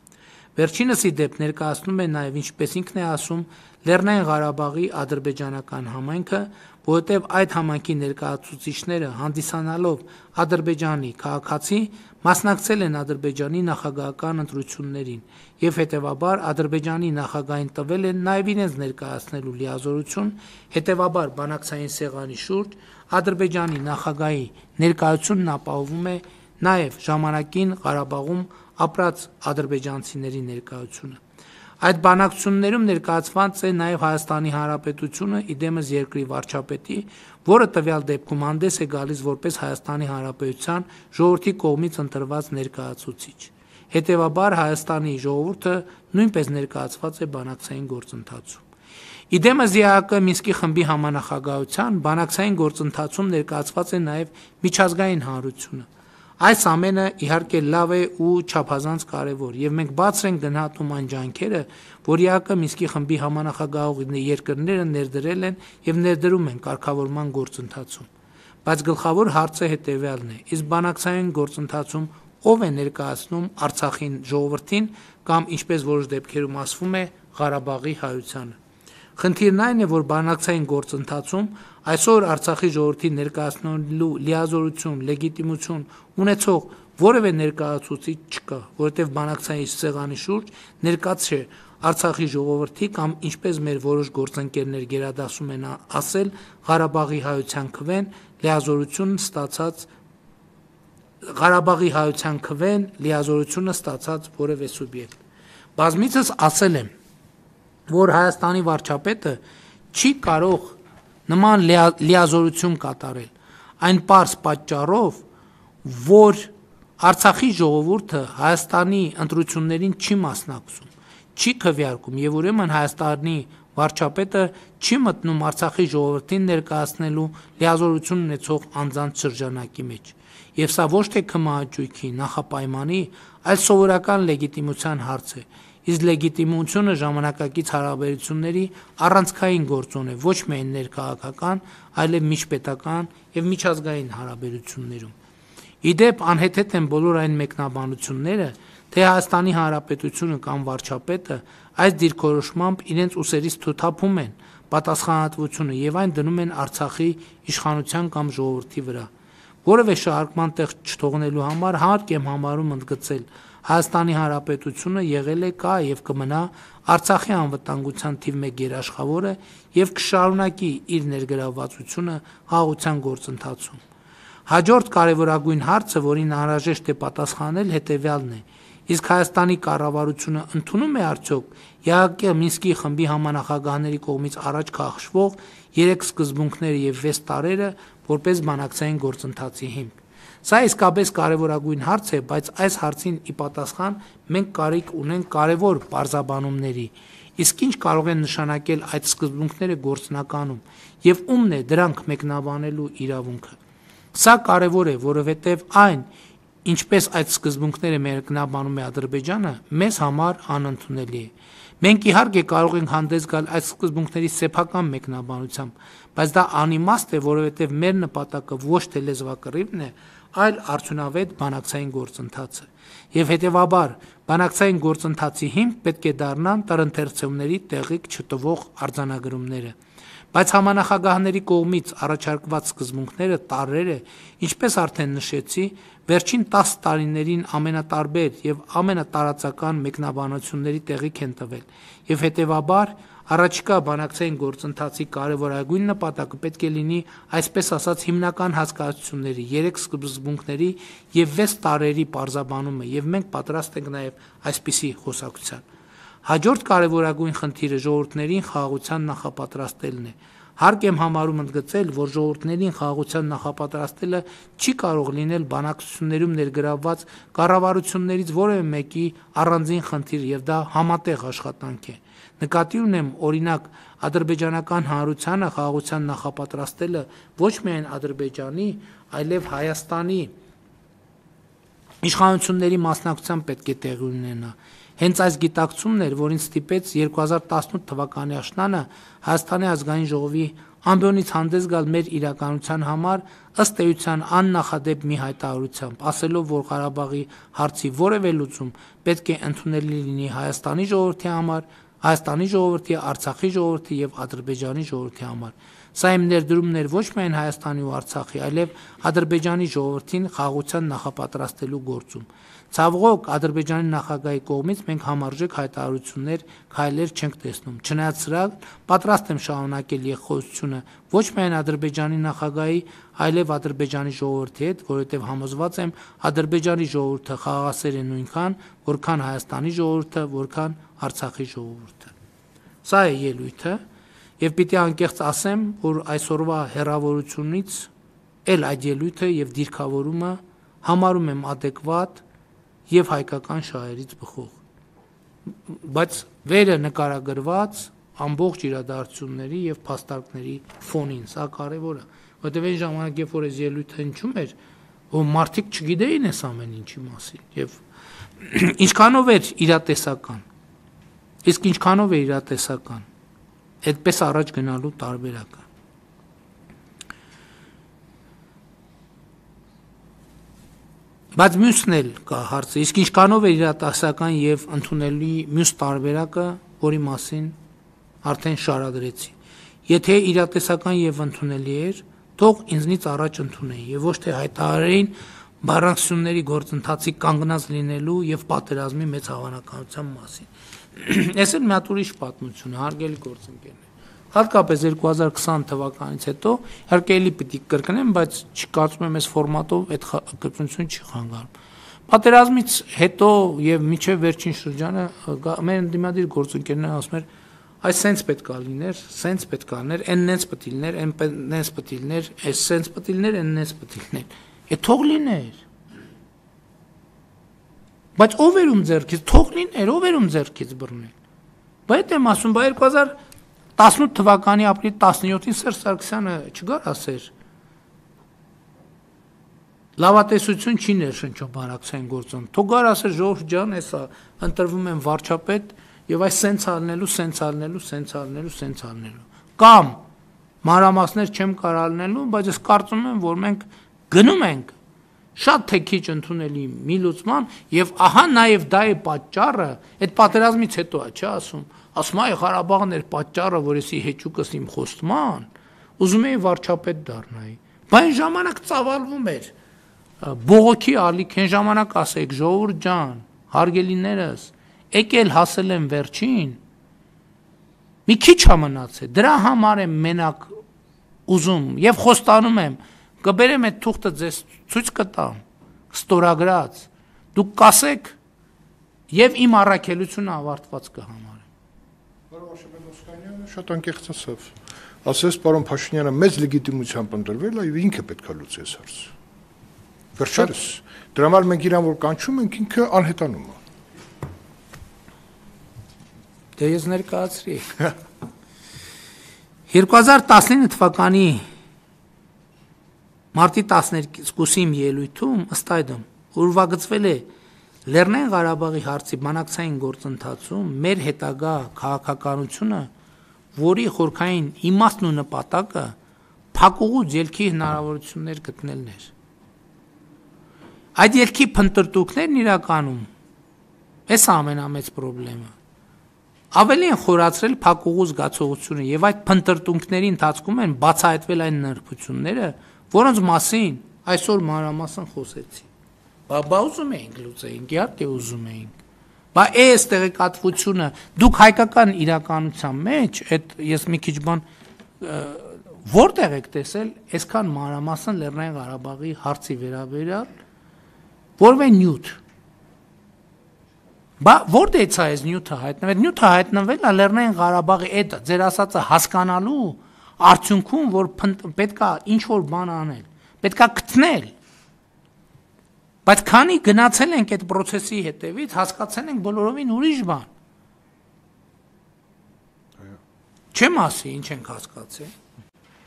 Վերջինս ի դեպ ներկայացնում է նաև, ինչպես ինքն է ասում, Լեռնային Ղարաբաղի ադրբեջանական համայնքը, որովհետև այդ համայնքի ներկայացուցիչները հանդիսանալով Ադրբեջանի քաղաքացի մասնակցել են Ադրբեջանի նախագահական ընտրություններին եւ հետեւաբար Ադրբեջանի նախագահին տվել են նաև իրենց ներկայացնելու լիազորություն, հետեւաբար բանակցային սեղանի շուրջ Ադրբեջանի նախագահի ներկայությունն ապահովում է նաև ժամանակին Ղարաբաղում ապրած ադրբեջանցիների ներկայությունը։ Այդ բանակցություններում ներկայացված է նաև Հայաստանի Հանրապետությունը իդեմս երկրի վարչապետի, որը տվյալ դեպքում հանդես է գալիս որպես Հայաստանի Հանրապետության ժողովրդի կողմից ընտրված ներկայացուցիչ։ Հետևաբար Հայաստանի ժողովուրդը նույնպես ներկայացված է բանակցային գործընթացում։ Իդեմս ԵԱՀԿ Մինսկի խմբի համանախագահության բանակցային գործընթացում ներկայացված է նաև միջազգային հանրությունը։ Այս ամենը իհարկե լավ է ու չափազանց կարևոր, եւ մենք բացր ենք գնահատում այն ջանքերը, որ ԵԱՀԿ Մինսկի խմբի համանախագահող երկրները ներդրել են եւ ներդրում են կարգավորման գործընթացում։ Բայց գլխավոր հարցը հետեւյալն է. իսկ բանակցային գործընթացում ով է ներկայացնում Արցախին ժողովրդին կամ ինչպես որոշ դեպքերում ասվում է Ղարաբաղի հայությանը։ Խնդիրն այն է, որ բանակցային գործընթացում այսօր Արցախի ժողովրդի ներկայացնելու լիազորություն, լեգիտիմություն ունեցող որևէ ներկայացուցիչ չկա, որովհետև բանակցային սեղանի շուրջ ներկաց չէ Արցախի ժողովրդի կամ ինչպես մեր որոշ գործընկերներ գերադասում են ասել, Ղարաբաղի հայության քվեն լիազորությունը ստացած որևէ սուբյեկտ։ Բազմիցս ասել եմ, որ Հայաստանի վարչապետը չի կարող նման լիազորություն կատարել այն պարզ պատճառով, որ Արցախի ժողովուրդը Հայաստանի ընտրություններին չի մասնակցում, չի քվեարկում եւ ուրեմն Հայաստանի վարչապետը չի մտնում Արցախի ժողովրդին ներկայացնելու լիազորություն ունեցող անձանց շրջանակի մեջ։ Եվ սա ոչ թե կմահաճույքի, նախապայմանի, այլ սովորական լեգիտիմության հարց է։ Իսկ լեգիտիմությունը ժամանակակից հարաբերությունների առանցքային գործոն է ոչ միայն ներքաղաքական, այլև միջպետական եւ միջազգային հարաբերություններում։ Իդեպ անհեթեթ են բոլոր այն մեկնաբանությունները, թե Հայաստանի Հանրապետությունը կամ վարչապետը այս դիրքորոշմամբ իրենց ուսերից թոթափում են պատասխանատվությունը եւ այն դնում են Արցախի իշխանության կամ ժողովրդի վրա։ Որևէ շահարկման տեղ չթողնելու համար հարկ եմ համարում ընդգծել Հայաստանի Հանրապետությունը եղել է, կա եւ կմնա Արցախի անվտանգության թիվ 1 երաշխավորը եւ կշարունակի իր ներգրավվածությունը խաղաղության գործընթացում։ Հաջորդ կարևորագույն հարցը, որին անհրաժեշտ է պատասխանել, հետեւյալն է. իսկ Հայաստանի կառավարությունը ընդունում է արդյոք ԵԱՀԿ Մինսկի խմբի համանախագահների կողմից առաջ քաշվող 3 սկզբունքները եւ 6 տարրերը որպես բանակցային գործընթացի հիմք։ Սա իսկապես կարևորագույն հարց է, բայց այս հարցին ի պատասխան մենք կարիք ունենք կարևոր պարզաբանումների։ Իսկ ինչ կարող են նշանակել այդ սկզբունքները գործնականում եւ ումն է դրանք մեկնաբանելու իրավունքը։ Սա կարևոր է, որովհետեւ այն, ինչպես այդ սկզբունքները մեկնաբանում է Ադրբեջանը, մեզ համար անընդունելի է։ Մենք իհարկե կարող ենք հանդես գալ այդ սկզբունքների սեփական մեկնաբանությամբ, բայց դա անիմաստ է, որովհետև մեր նպատակը ոչ թե լեզվակռիվն է, այլ արդյունավետ բանակցային գործընթացը։ Եվ հետևաբար բանակցային գործընթացի հիմք պետք է դառնան տրընթերցումների տեղիք չտվող արձանագրումները։ Բայց համանախագահների կողմից առաջարկված սկզբունքները, տարրերը, ինչպես արդեն նշեցի, վերջին 10 տարիներին ամենատարբեր եւ ամենատարածական մեկնաբանությունների տեղիք են տվել եւ հետեւաբար առաջիկա բանակցային գործընթացի կարևորագույն նպատակը պետք է լինի այսպես ասած հիմնական հասկացությունների 3 սկզբունքների եւ 6 տարերի պարզաբանումը եւ մենք պատրաստ ենք նաեւ այսպիսի խոսակցության հաջորդ կարևորագույն խնդիրը ժողովուրդներին խաղաղության նախապատրաստելն է Հարկ եմ համարում ընդգծել, որ ժողովուրդներին խաղաղության նախապատրաստելը չի կարող լինել բանակցություններում ներգրավված կառավարություններից որևէ մեկի առանձին խնդիր եւ դա համատեղ աշխատանք է։ Նկատի ունեմ, օրինակ, ադրբեջանական հանրությանը խաղաղության նախապատրաստելը ոչ միայն Ադրբեջանի, այլև Հայաստանի իշխանությունների մասնակցությամբ պետք է տեղի ունենա։ Հենց այս գիտակցումն էր, որին ստիպեց 2018 թվականի աշնանը Հայաստանի ազգային ժողովի ամբիոնից հանդես գալ մեր իրականության համար ըստ էության աննախադեպ մի հայտարարությամբ, ասելով, որ Ղարաբաղի հարցի որևէ լուծում պետք է ընդունելի լինի Հայաստանի ժողովրդի համար, Հայաստանի ժողովրդի, Արցախի ժողովրդի եւ Ադրբեջանի ժողովրդի համար։ Սա իմ ներդրումն էր ոչ միայն Հայաստանի ու Արցախի, այլև Ադրբեջանի ժողովրդին խաղաղության նախապատրաստելու գործում։ Ցավոք, Ադրբեջանի նախագահի կողմից մենք համարժեք հայտարարություններ, քայլեր չենք տեսնում։ Չնայած սրա, պատրաստ եմ շարունակել եղխոսությունը ոչ միայն Ադրբեջանի նախագահի, այլև Ադրբեջանի ժողովրդի հետ, որովհետև համոզված եմ, Ադրբեջանի ժողովուրդը խաղաղասեր է նույնքան, որքան Հայաստանի ժողովուրդը, որքան Արցախի ժողովուրդը։ Սա է ելույթը, եւ պիտի անկեղծ ասեմ, որ այսօրվա հերավորությունից էլ այդ ելույթը եւ դիրքավորումը համարում եմ adekvat եւ հայկական շահերից բխող բայց վերը նկարագրված ամբողջ իրադարձությունների եւ փաստարկների ֆոնին սա կարեւոր է որտեղ այն ժամանակ երբ որ այս ելույթը հնչում էր որ մարդիկ չգիտեին այս ամեն ինչի մասին եւ ինչքանով էր իրատեսական իսկ ինչքանով է իրատեսական այդպես առաջ գնալու տարբերակը Բայց մյուսն էլ կա հարցը, իսկ ինչքանով է իրատեսական եւ ընդունելի մյուս տարբերակը, որի մասին արդեն շարադրեցի։ Եթե իրատեսական եւ ընդունելի էր, թող ինձնից առաջ ընդունեին եւ ոչ թե հայտարարեին բառացությունների գործընթացի կանգնած լինելու եւ պատերազմի մեծ հավանականության մասին։ Այս էլ մի հատ ուրիշ պատմություն է, հարգելի գործընկերներ։ Հատկապես 2020 թվականից հետո իհարկե էլի պիտի կրկնեմ, բայց չկարծում եմ այս ֆորմատով այդ կրկնությունը չի խանգարում։ Պատերազմից հետո եւ միջև վերջին շրջանը մեր ընդդիմադիր գործընկերները ասում են, այս սենց պետք է լիներ, սենց պետք է լիներ, այննենց պետք է լիներ, այննենց պետք է լիներ, այս սենց պետք է լիներ, այննենց պետք է լիներ։ Է թող լիներ։ Բայց ով էր ում ձեռքից, թող լիներ, ով էր ում ձեռքից բռնել։ Բայց եմ ասում, բա 2018 թվականի ապրիլի 17-ին Սերժ Սարգսյանը չգար ասեր լավատեսություն չի ներշնչում բանակցային գործում թող գար ասեր ժողովուրդ ջան էսա ընտրվում են վարչապետ եւ այս սենց անելու կամ մանրամասներ չեմ կարողանալու բայց ես կարծում եմ որ մենք գնում ենք շատ թե քիչ ընդունելի մի լուծման եւ ահա նաեւ դա է պատճառը այդ պատերազմից հետո է չէ ասում այ Ղարաբաղն էր պատճառը որ էսի հեճուկս իմ խոստման ուզում էի վարչապետ դառնայի բայց ժամանակ ծավալվում էր բողոքի ալիք այն ժամանակ ասեք ժողովուրդ ջան հարգելիներս եկել հասել եմ վերջին մի քիչ է մնացել դրա համար եմ մենակ ուզում եւ խոստանում եմ կբերեմ այդ թուղթը ձեզ ցույց կտամ ստորագրած դուք կասեք եւ իմ առաքելությունը ավարտված կհամարեմ Շատ անկեղծացավ ասես պարոն Փաշինյանը մեծ լեգիտիմությամբ ընտրվել է եւ ինքը պետք է լուծի այս հարցը վերջերս դրա համար մենք իրան որ կանչում ենք ինքը անհետանում է Դե ես ներկայացրի 2019 թվականի մարտի 12-ի ելույթում ըստ այդմ ուրվագծվել է Լեռնային Ղարաբաղի հարցի բանակցային գործընթացում մեր հետագա քաղաքականությունը, որի խորքային իմաստն ու նպատակը փակուղուց ելքի հնարավորություններ գտնելն էր։ Այդ ելքի փնտրտուքներն իրականում էս ամենամեծ խնդրեմը։ Ավելի են խորացրել փակուղու զգացողությունը եւ այդ փնտրտուքների ընթացքում են բացահայտվել այն նրբությունները, որոնց մասին այսօր մանրամասն խոսեցի։ Բա ուզում էինք լուծեինք, իհարկե ուզում էինք։ Բա այս տեղեկատվությունը դուք հայկական իրականության մեջ, այդ ես մի քիչ բան որտեղ եք տեսել այսքան մանրամասն Լեռնային Ղարաբաղի հարցի վերաբերյալ որևէ նյութ։ Բա որտե՞ց է այս նյութը հայտնվել։ Նյութը հայտնվել է Լեռնային Ղարաբաղի այդ ձեր ասածը հասկանալու արդյունքում, որ պետքա ինչ որ բան անել, պետքա գտնել։ Բայց քանի գնացել ենք այդ process-ի հետևից, հասկացել ենք բոլորովին ուրիշ բան։ Չեմ ասի, ինչ ենք հասկացել։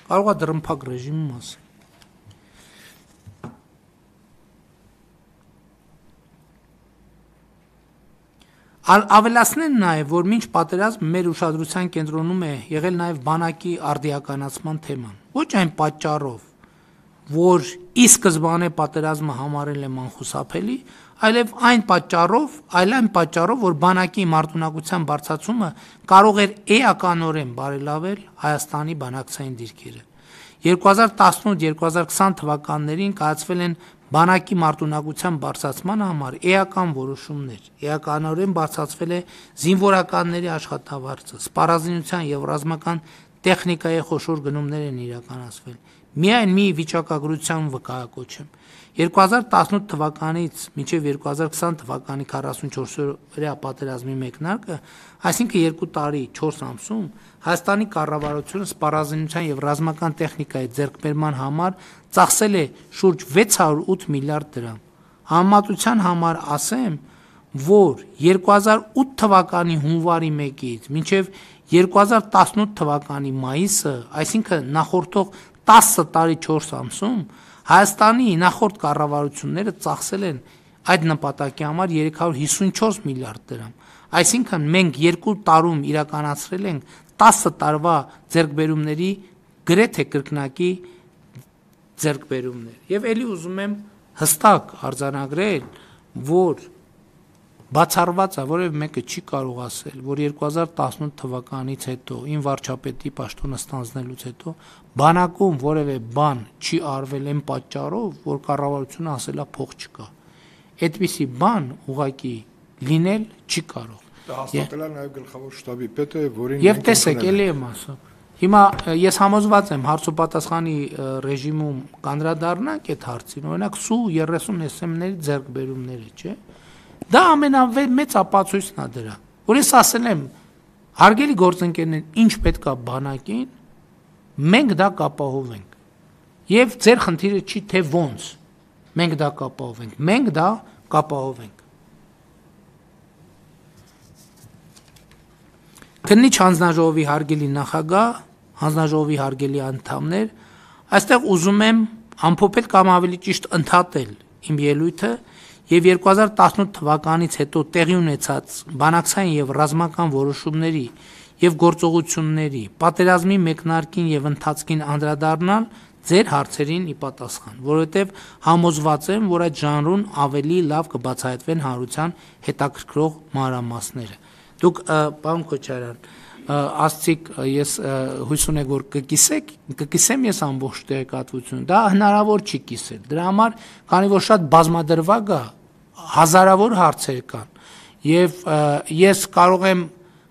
Կարող է դրմփակ ռեժիմի մասին։ Ավելացնեն նաև, որ մինչ պատերազմ մեր ուշադրության կենտրոնում է եղել նաև բանակի արդիականացման թեման։ Ոչ այն պատճառով, որ ի սկզբանե պատերազմը համարել եմ անխուսափելի, այլև այն պատճառով, որ բանակի մարտունակության բարձրացումը կարող էր էականորեն բարելավել Հայաստանի բանակցային դիրքերը։ 2018-2020 թվականներին կայացվել են բանակի մարտունակության բարձրացման համար էական որոշումներ։ Էականորեն բարձրացվել է զինվորականների աշխատավարձը, սպառազինության եւ ռազմական տեխնիկայի խոշոր գնումներ են իրականացվել։ Միայն մի վիճակագրության վկայակոչեմ։ 2018 թվականից մինչև 2020 թվականի 44-օրյա պատերազմի մեկնարկը, այսինքն 2 տարի 4 ամսում, Հայաստանի կառավարությունը սպառազինության եւ ռազմական տեխնիկայի ձեռքբերման համար ծախսել է շուրջ 608 միլիարդ դրամ։ Համեմատության համար ասեմ, որ 2008 թվականի հունվարի 1-ից մինչև 2018 թվականի մայիսը, այսինքն նախորդող 10 տարի 4 ամսում Հայաստանի նախորդ կառավարությունները ծախսել են այդ նպատակի համար 354 միլիարդ դրամ։ Այսինքն մենք 2 տարում իրականացրել ենք 10 տարվա ձեռքբերումների գրեթե կրկնակի ձեռքբերումներ։ Եվ ելի ուզում եմ հստակ արձանագրել, որ բացառված է, որևէ մեկը չի կարող ասել, որ 2018 թվականից հետո ին վարչապետի պաշտոնը ստանձնելուց հետո բանակում որևէ բան չի արվել այն պատճառով, որ կառավարությունը ասել է փող չկա։ Այդպիսի բան ուղղակի լինել չի կարող։ Դա հաստատել է նաև գլխավոր շտաբի պետը, որին Եվ տեսեք, էլի եմ ասում։ Հիմա ես համոզված եմ հարցոպատասխանի ռեժիմում կանդրադառնանք այդ հարցին, օրինակ սու 30 SM-ների ձեռքբերումները, չէ՞։ Դա ամենամեծ ապացույցն է դրա, որ ես ասել եմ, հարգելի գործընկերներ, ինչ պետք է բանակին, մենք դա կապահովենք։ Եվ ձեր խնդիրը չի թե ոնց մենք դա կապահովենք, մենք դա կապահովենք։ Քննիչ հանձնաժողովի հարգելի նախագահ, հանձնաժողովի հարգելի անդամներ, այստեղ ուզում եմ ամփոփել կամ ավելի ճիշտ ընդհատել իմ ելույթը եւ 2018 թվականից հետո տեղի ունեցած բանակցային եւ ռազմական որոշումների եւ գործողությունների պատերազմի մեկնարկին եւ ընթացքին անդրադառնալ ձեր հարցերին ի պատասխան, որովհետեւ համոզված եմ, որ այդ ժանրում ավելի լավ կբացահայտվեն հանրության հետաքրքրող մանրամասները։ Դուք պարոն Քոչարյան, ասցիք ես հույս ունեմ, որ կկիսեմ ես ամբողջ տեղեկատվությունը, դա հնարավոր չի կիսել։ Դրա համար, քանի որ շատ բազմադրվակ է, հազարավոր հարցեր կան, եւ ես կարող եմ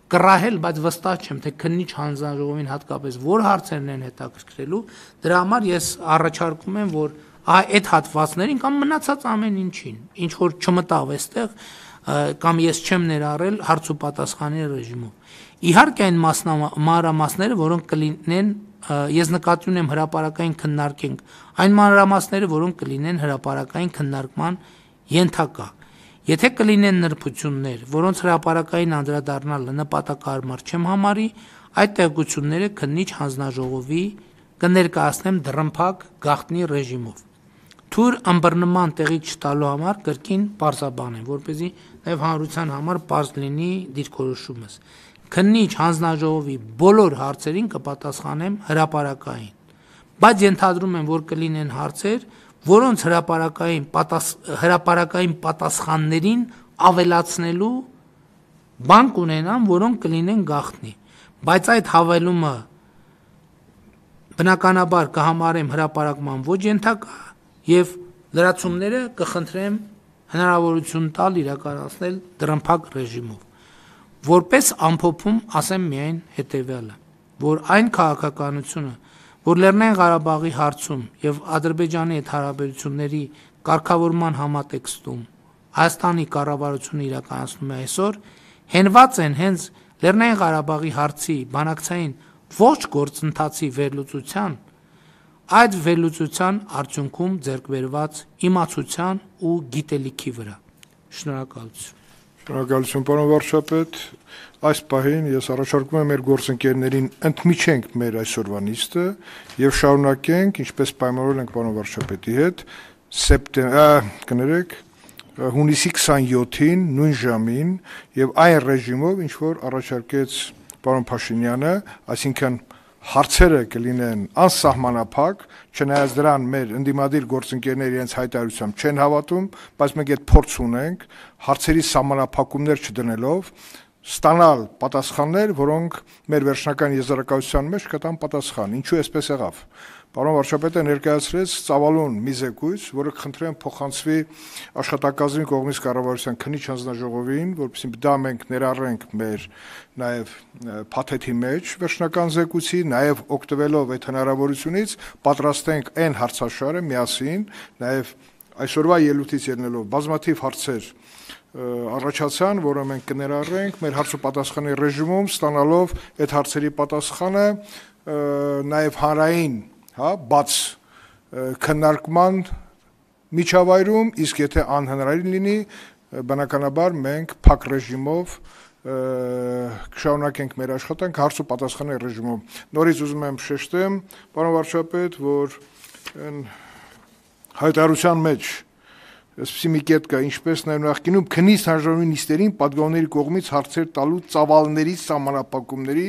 կռահել, բայց վստահ չեմ, թե քննիչ հանձնաժողովին հատկապես որ հարցերն են հետաքրքրելու, դրա համար ես առաջարկում եմ, որ այդ հատվածներին կամ մնացած ամեն ինչին, ինչ որ չմտավ այստեղ, կամ ես չեմ ներառել հարց ու պատասխանի ռեժիմով։ Իհարկե այն մանրամասները, որոնք կլինեն, ես նկատի ունեմ հրապարակային քննարկենք, այն մանրամասները, որոնք կլինեն հրապարակային քննարկման ենթակա։ Եթե կլինեն նրբություններ, որոնց հրապարակային անդրադառնալը նպատակահարմար չեմ համարի, այդ տեղեկությունները քննիչ հանձնաժողովի կներկայացնեմ դռնփակ գաղտնի ռեժիմով։ Թույր ըմբռնման տեղի չտալու համար կրկին պարզաբանեմ, որպեսզի նաև հանրության համար պարզ լինի դիրքորոշումս։ Քննիչ հանձնաժողովի բոլոր հարցերին կպատասխանեմ հրապարակային, բայց ենթադրում եմ, որ կլինեն հարցեր, որոնց հրապարակային պատասխաններին ավելացնելու բան կունենան, որոնք կլինեն գաղտնի, բայց այդ հավելումը բնականաբար կհամարեմ հրապարակման ոչ ենթակա եւ լրացումները կխնդրեմ հնարավորություն տալ իրականացնել դրամփակ ռեժիմով։ Որպես ամփոփում ասեմ միայն հետևյալը, որ այն քաղաքականությունը, որ Լեռնային Ղարաբաղի հարցում եւ Ադրբեջանի հետ հարաբերությունների կարգավորման համատեքստում Հայաստանի կառավարությունը իրականացնում է այսօր, հենված են հենց Լեռնային Ղարաբաղի հարցի բանակցային ոչ գործընթացի վերլուծության, այդ վերլուծության արդյունքում ձեռք բերված իմացության ու գիտելիքի վրա։ Շնորհակալություն։ Շնորհակալություն, պարոն վարչապետ։ Այս պահին ես առաջարկում եմ մեր գործընկերներին ընդմիջենք մեր այսօրվա նիստը եւ շարունակենք, ինչպես պայմանավորել ենք պարոն վարչապետի հետ, հունիսի 27-ին նույն ժամին եւ այն ռեժիմով, ինչ որ առաջարկեց պարոն Փաշինյանը, այսինքն հարցերը կլինեն անսահմանափակ, չնայած դրան մեր ընդդիմադիր գործընկերները իրենց հայտարարությամբ չեն հավատում, բայց մենք այդ փորձ ունենք հարցերի սահմանափակումներ չդնելով ստանալ պատասխաններ, որոնք մեր վերջնական եզրակացության մեջ կտան պատասխան։ Ինչու էսպես եղավ։ Պարոն վարչապետը ներկայացրեց ծավալուն մի զեկույց, որը խնդրեմ փոխանցվի աշխատակազմի կողմից կառավարության քննիչ հանձնաժողովին, որովհետեւ դա մենք ներառենք մեր նաև փաթեթի մեջ վերջնական զեկույցի, նաև օգտվելով այդ հնարավորությունից պատրաստենք այն հարցաշարը միասին, նաև այսօրվա ելույթից ելնելով բազմաթիվ հարցեր առաջացան, որը մենք կներառենք մեր հարց ու պատասխանի ռեժիմում, ստանալով այդ հարցերի պատասխանը նաև հանրային, բաց քննարկման միջավայրում, իսկ եթե անհնարին լինի, բնականաբար մենք փակ ռեժիմով կշարունակենք մեր աշխատանքը հարց ու պատասխանի ռեժիմում։ Նորից ուզում եմ շեշտեմ, պարոն վարչապետ, որ հայտարարության մեջ այսպիսի մի կետ կա, ինչպես նաև նախկինում քննիչ հանձնաժողովի նիստերին պատգամավորների կողմից հարցեր տալու ծավալների սահմանափակումների